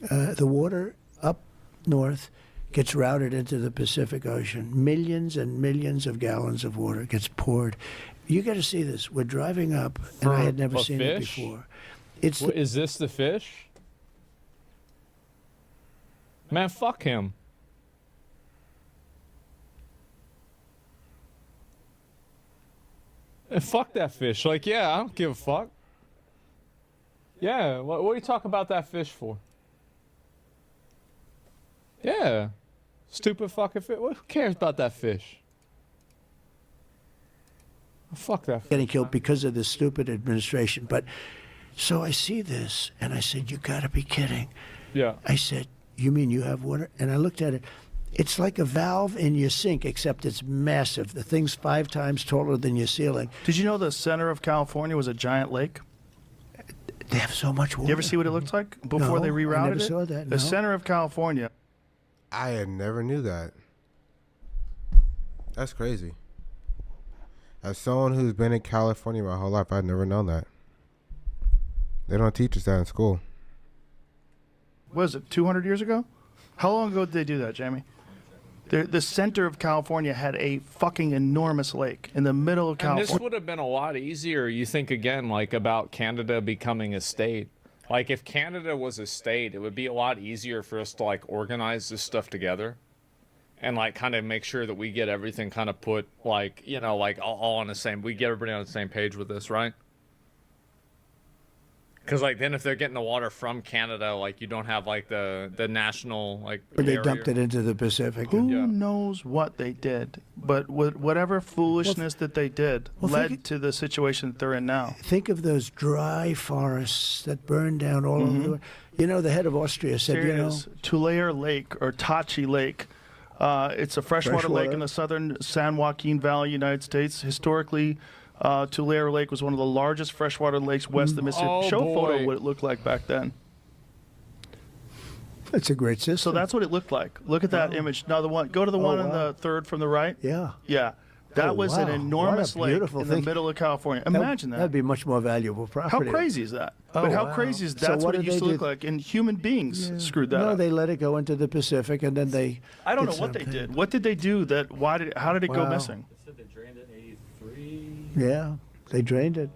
the water up north gets routed into the Pacific Ocean. Millions and millions of gallons of water gets poured. You got to see this. We're driving up, and I had never seen it before. Is this the fish? Man, fuck him. And fuck that fish. Like, yeah, I don't give a fuck. Yeah, what are you talking about that fish for? Yeah. Stupid fucking fish. Who cares about that fish? Fuck that fish. Getting killed because of this stupid administration. But so I see this, and I said, you got to be kidding. Yeah. I said, you mean you have water? And I looked at it. It's like a valve in your sink, except it's massive. The thing's 5 times taller than your ceiling. Did you know the center of California was a giant lake? They have so much water. You ever see what it looked like before they rerouted I never it? saw that. The no. center of California. I had never knew that. That's crazy. As someone who's been in California my whole life, I'd never known that. They don't teach us that in school. What is it, 200 years ago? How long ago did they do that, Jamie? The center of California had a fucking enormous lake in the middle of And California. this would have been a lot easier, you think, again, like about Canada becoming a state. Like, if Canada was a state, it would be a lot easier for us to, like, organize this stuff together. And, like, kind of make sure that we get everything kind of put, like, you know, like, all on the same... We get everybody on the same page with this, right? Because, like, then if they're getting the water from Canada, like, you don't have, like, the national, like, But they area. dumped it into the Pacific. Who knows what they did? But whatever foolishness that they did led to the situation that they're in now. Think of those dry forests that burned down all over the world. You know, the head of Austria said, Here you it know... is, Tulare Lake, or Tachi Lake. It's a freshwater lake in the southern San Joaquin Valley, United States. Historically, Tulare Lake was one of the largest freshwater lakes west of the Mississippi. Oh, Show a boy. photo of what it looked like back then. It's a great system. So that's what it looked like. Look at that image. Now, go to the one on the third from the right. Yeah. Yeah. That was an wow. enormous What a lake beautiful in the thing. middle of California. Imagine that. That'd be much more valuable How property. crazy is that? Oh, But how wow. crazy is So that's what it did used to they look do? like? And human beings screwed that No, up. they let it go into the Pacific, and then they... I don't did know what they something. did. What did they do? How did it go Wow. missing? They said they drained it in 83. Yeah, they drained it.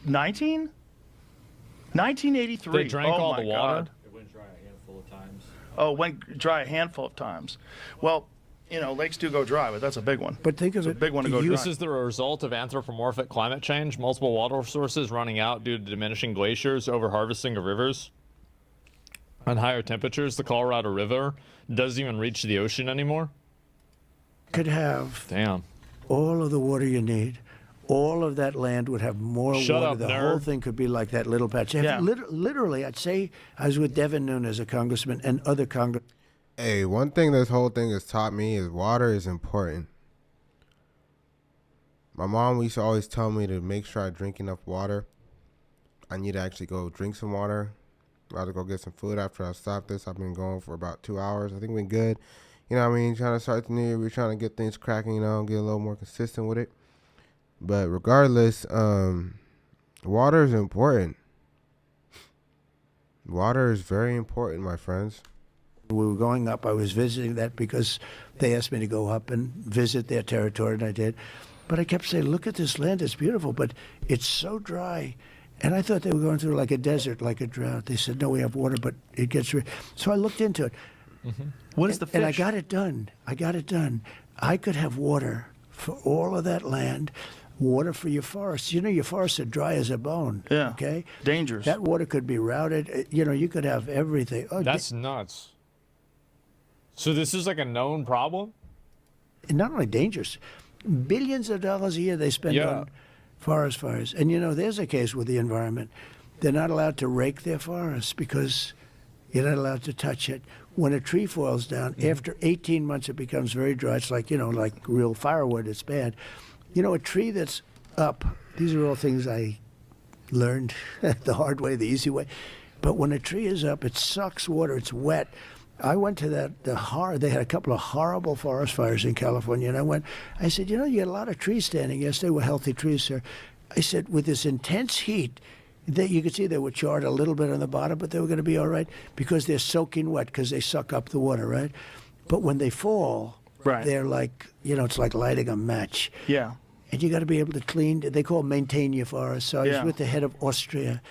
1983. They drank oh all my the water? God. It went dry a handful of times. Oh, it went dry a handful of times. Well, you know, lakes do go dry, but that's a big one. But think of It's a big one to go dry. This is the result of anthropomorphic climate change, multiple water sources running out due to diminishing glaciers, overharvesting of rivers, and higher temperatures. The Colorado River doesn't even reach the ocean anymore. Could have Damn. all of the water you need. All of that land would have more Shut water. up, The nerd. whole thing could be like that little patch. Yeah. Literally, I'd say I was with Devin Nunes, a congressman, and other congressmen. Hey, one thing this whole thing has taught me is water is important. My mom used to always tell me to make sure I drink enough water. I need to actually go drink some water. I'm about to go get some food after I stop this. I've been going for about 2 hours. I think we're good. You know what I mean? Trying to start the new year. We're trying to get things cracking, you know, get a little more consistent with it. But regardless, water is important. Water is very important, my friends. We were going up. I was visiting that because they asked me to go up and visit their territory, and I did. But I kept saying, look at this land. It's beautiful, but it's so dry. And I thought they were going through like a desert, like a drought. They said, no, we have water, but it gets... So I looked into it. What is the fish? And I got it done. I could have water for all of that land, water for your forests. You know, your forests are dry as a bone. Yeah. Okay? Dangerous. That water could be routed. You know, you could have everything. Oh, That's nuts. So this is like a known problem? And not only dangerous, billions of dollars a year they spend on forest fires. And, you know, there's a case with the environment. They're not allowed to rake their forests because you're not allowed to touch it. When a tree falls down, after 18 months, it becomes very dry. It's like, you know, like real firewood. It's bad. You know, a tree that's up, these are all things I learned the hard way, the easy way. But when a tree is up, it sucks water. It's wet. I went to they had a couple of horrible forest fires in California, and I said, you know, you got a lot of trees standing. Yes, they were healthy trees, sir. I said, with this intense heat, that you could see they were charred a little bit on the bottom, but they were going to be all right because they're soaking wet because they suck up the water, right? But when they fall, they're like, you know, it's like lighting a match. Yeah. And you got to be able to clean. They call it maintain your forest. So I was with the head of Austria.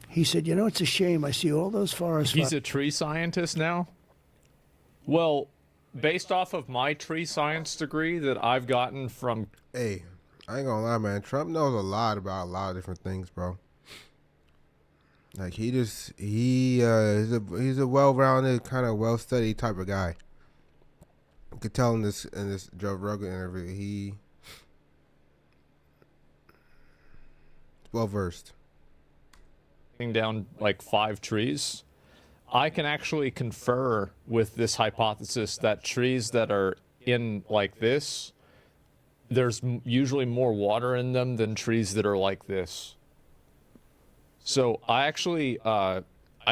He said, you know, it's a shame. I see all those forests. He's a tree scientist now? Well, based off of my tree science degree that I've gotten from... Hey, I ain't gonna lie, man. Trump knows a lot about a lot of different things, bro. Like, he's a well-rounded, kind of well-studied type of guy. You could tell in this Joe Rogan interview, he's well-versed. Down like 5 trees, I can actually confer with this hypothesis that trees that are in like this, there's usually more water in them than trees that are like this. So I actually, I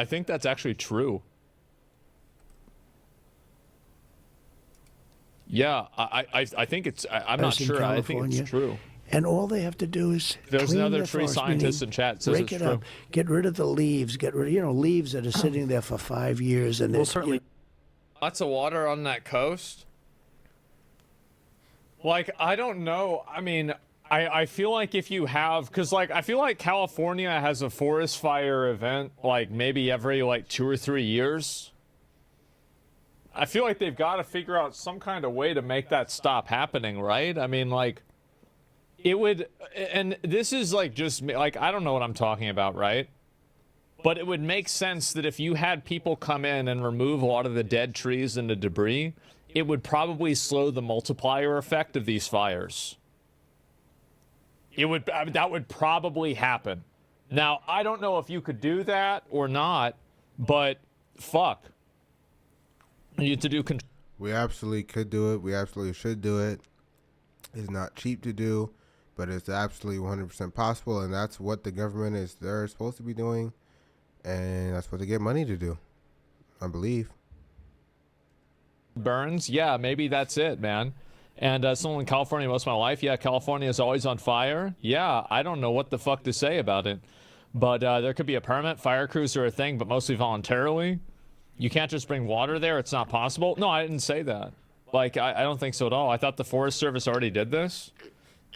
think that's actually true. Yeah, I think it's, I'm not sure. I think it's true. And all they have to do is there's clean another the tree forest, scientist in chat says rake it's it true. up, get rid of the leaves, get rid of, you know, leaves that are sitting there for 5 years, and Well, certainly lots of water on that coast. Like, I don't know. I mean, I feel like if you have, because like I feel like California has a forest fire event like maybe every like 2 or 3 years. I feel like they've got to figure out some kind of way to make that stop happening, right? I mean, like, it would, and this is like just like, I don't know what I'm talking about, right? But it would make sense that if you had people come in and remove a lot of the dead trees and the debris, it would probably slow the multiplier effect of these fires. It would, that would probably happen. Now, I don't know if you could do that or not, but fuck. You need to do We absolutely could do it. We absolutely should do it. It's not cheap to do, but it's absolutely 100% possible, and that's what the government is they're supposed to be doing, and that's what they get money to do, I believe. Burns, yeah, maybe that's it, man. And someone in California most of my life, yeah, California is always on fire. Yeah, I don't know what the fuck to say about it, but there could be a permit. Fire crews are a thing, but mostly voluntarily. You can't just bring water there. It's not possible. No, I didn't say that. Like, I don't think so at all. I thought the Forest Service already did this.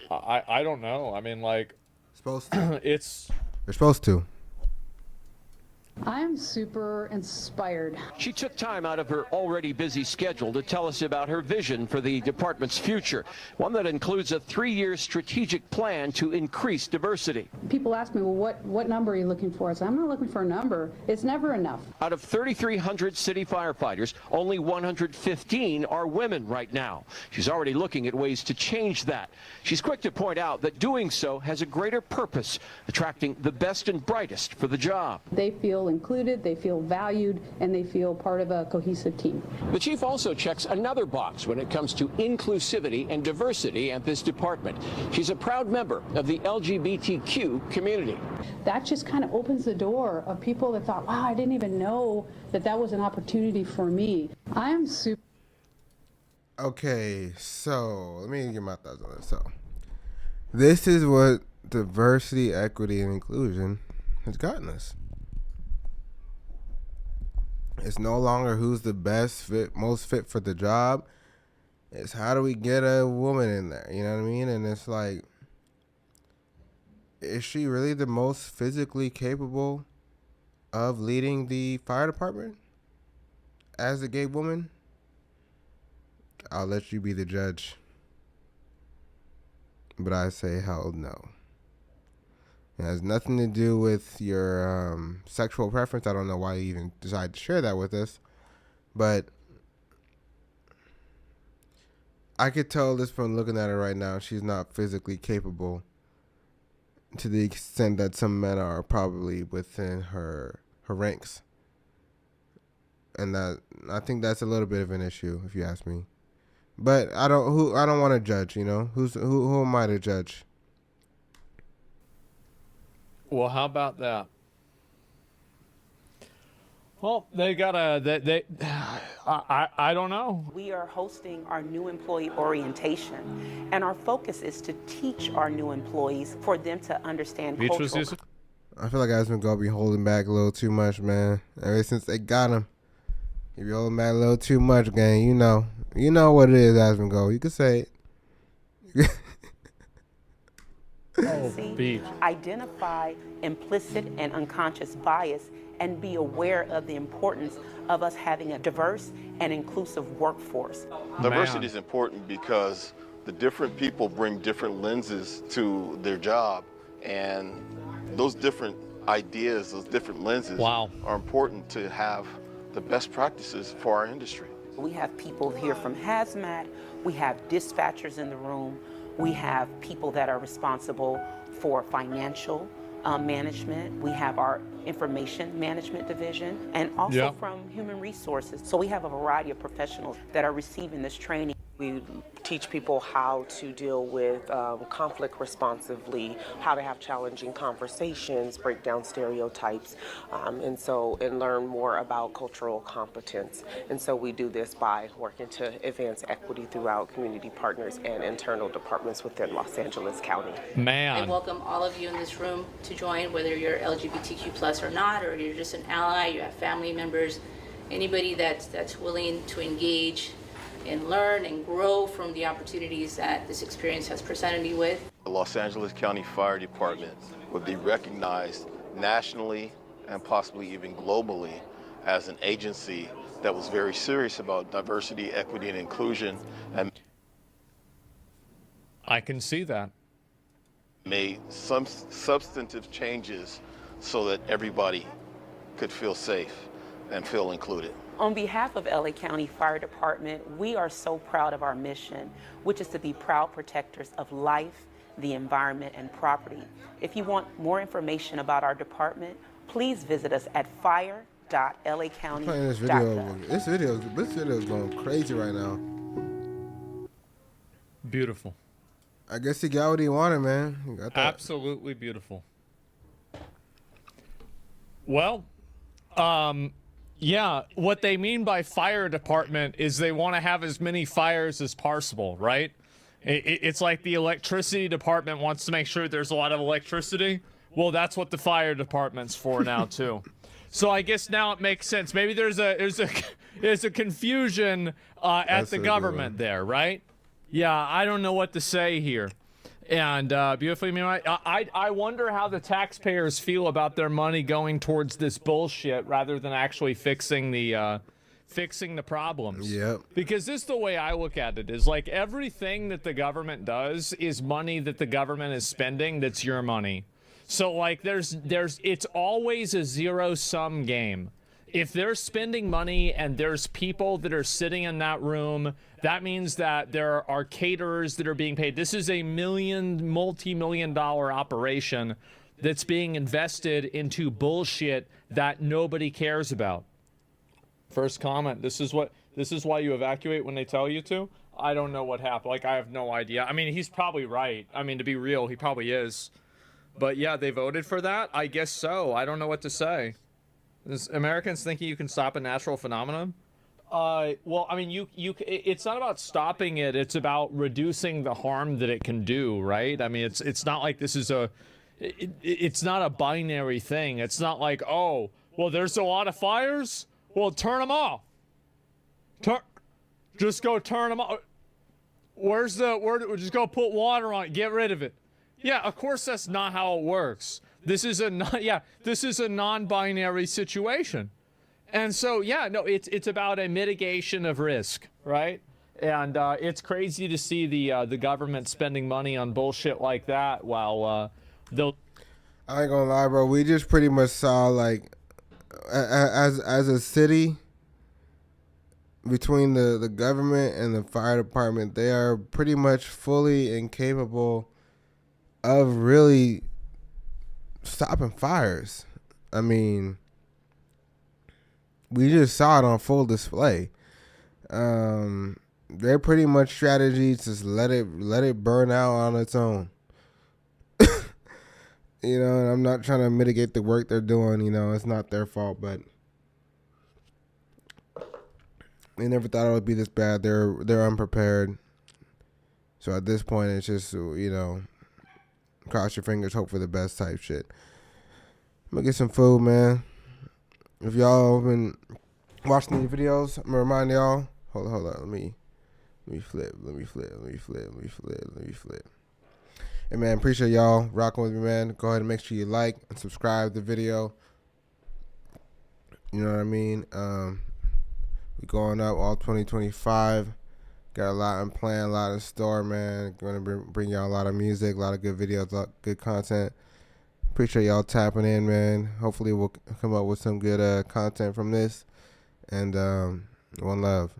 I don't know. I mean, like, supposed to. They're supposed to. I'm super inspired. She took time out of her already busy schedule to tell us about her vision for the department's future, one that includes a 3-year strategic plan to increase diversity. People ask me, well, what number are you looking for? I say, I'm not looking for a number. It's never enough. Out of 3,300 city firefighters, only 115 are women right now. She's already looking at ways to change that. She's quick to point out that doing so has a greater purpose, attracting the best and brightest for the job. They feel included, they feel valued, and they feel part of a cohesive team. The chief also checks another box when it comes to inclusivity and diversity at this department. She's a proud member of the LGBTQ community. That just kind of opens the door of people that thought, wow, I didn't even know that that was an opportunity for me. I am super. Okay, so let me get my thoughts on this. So this is what diversity, equity, and inclusion has gotten us. It's no longer who's the best fit, most fit for the job. It's how do we get a woman in there? You know what I mean? And it's like, is she really the most physically capable of leading the fire department as a gay woman? I'll let you be the judge. But I say hell no. It has nothing to do with your sexual preference. I don't know why you even decided to share that with us. But I could tell this from looking at her right now. She's not physically capable to the extent that some men are probably within her ranks. And that, I think that's a little bit of an issue, if you ask me. But I don't want to judge, you know. Who am I to judge? Well, how about that? Well, they gotta. I don't know. We are hosting our new employee orientation, and our focus is to teach our new employees for them to understand cultural. I feel like Asmongold be holding back a little too much, man. Ever since they got him, he be holding back a little too much, gang. You know what it is, Asmongold. You can say it. Identify implicit and unconscious bias and be aware of the importance of us having a diverse and inclusive workforce. Diversity is important because the different people bring different lenses to their job, and those different ideas, those different lenses are important to have the best practices for our industry. We have people here from hazmat, we have dispatchers in the room, we have people that are responsible for financial management, we have our information management division, and also from human resources. So we have a variety of professionals that are receiving this training. We teach people how to deal with conflict responsively, how to have challenging conversations, break down stereotypes, and learn more about cultural competence. And so we do this by working to advance equity throughout community partners and internal departments within Los Angeles County. Man. I welcome all of you in this room to join, whether you're LGBTQ plus or not, or you're just an ally, you have family members, anybody that's willing to engage and learn and grow from the opportunities that this experience has presented me with. The Los Angeles County Fire Department would be recognized nationally and possibly even globally as an agency that was very serious about diversity, equity, and inclusion, and I can see that. Made some substantive changes so that everybody could feel safe and feel included. On behalf of LA County Fire Department, we are so proud of our mission, which is to be proud protectors of life, the environment, and property. If you want more information about our department, please visit us at fire.lacounty.gov. Playing this video is going crazy right now. Beautiful. I guess he got what he wanted, man. He got that. Absolutely beautiful. Well, yeah, what they mean by fire department is they want to have as many fires as possible, right? It's like the electricity department wants to make sure there's a lot of electricity. Well, that's what the fire department's for now too. So I guess now it makes sense. Maybe there's a confusion at the government there, right? Yeah, I don't know what to say here. And beautifully, I wonder how the taxpayers feel about their money going towards this bullshit rather than actually fixing the problems. Yep. Because this is the way I look at it: is like everything that the government does is money that the government is spending. That's your money. So like, it's always a zero-sum game. If they're spending money and there's people that are sitting in that room, that means that there are caterers that are being paid. This is a multi-million-dollar operation that's being invested into bullshit that nobody cares about. First comment, this is why you evacuate when they tell you to? I don't know what happened. Like, I have no idea. I mean, he's probably right. I mean, to be real, he probably is. But yeah, they voted for that? I guess so. I don't know what to say. Is Americans thinking you can stop a natural phenomenon? Well, I mean, it's not about stopping it. It's about reducing the harm that it can do, right? I mean, it's not like this is it's not a binary thing. It's not like, oh, well, there's a lot of fires. Well, turn them off. Just go turn them off. Just go put water on it. Get rid of it. Yeah, of course that's not how it works. This is a non-binary situation. And so, yeah, no, it's about a mitigation of risk, right? And it's crazy to see the government spending money on bullshit like that while they'll... I ain't gonna lie, bro. We just pretty much saw, like, as a city, between the government and the fire department, they are pretty much fully incapable of really stopping fires. I mean, we just saw it on full display. They're pretty much strategies to let it burn out on its own. You know, and I'm not trying to mitigate the work they're doing. You know, it's not their fault, but they never thought it would be this bad. They're unprepared. So at this point, it's just, you know, cross your fingers, hope for the best type shit. I'm gonna get some food, man. If y'all been watching these videos, I'm gonna remind y'all. Hold on. Let me flip. Hey, man, appreciate y'all rocking with me, man. Go ahead and make sure you like and subscribe the video. You know what I mean? We going up all 2025. Got a lot in plan, a lot in store, man. Going to bring y'all a lot of music, a lot of good videos, a lot of good content. Appreciate y'all tapping in, man. Hopefully we'll come up with some good content from this. And one love.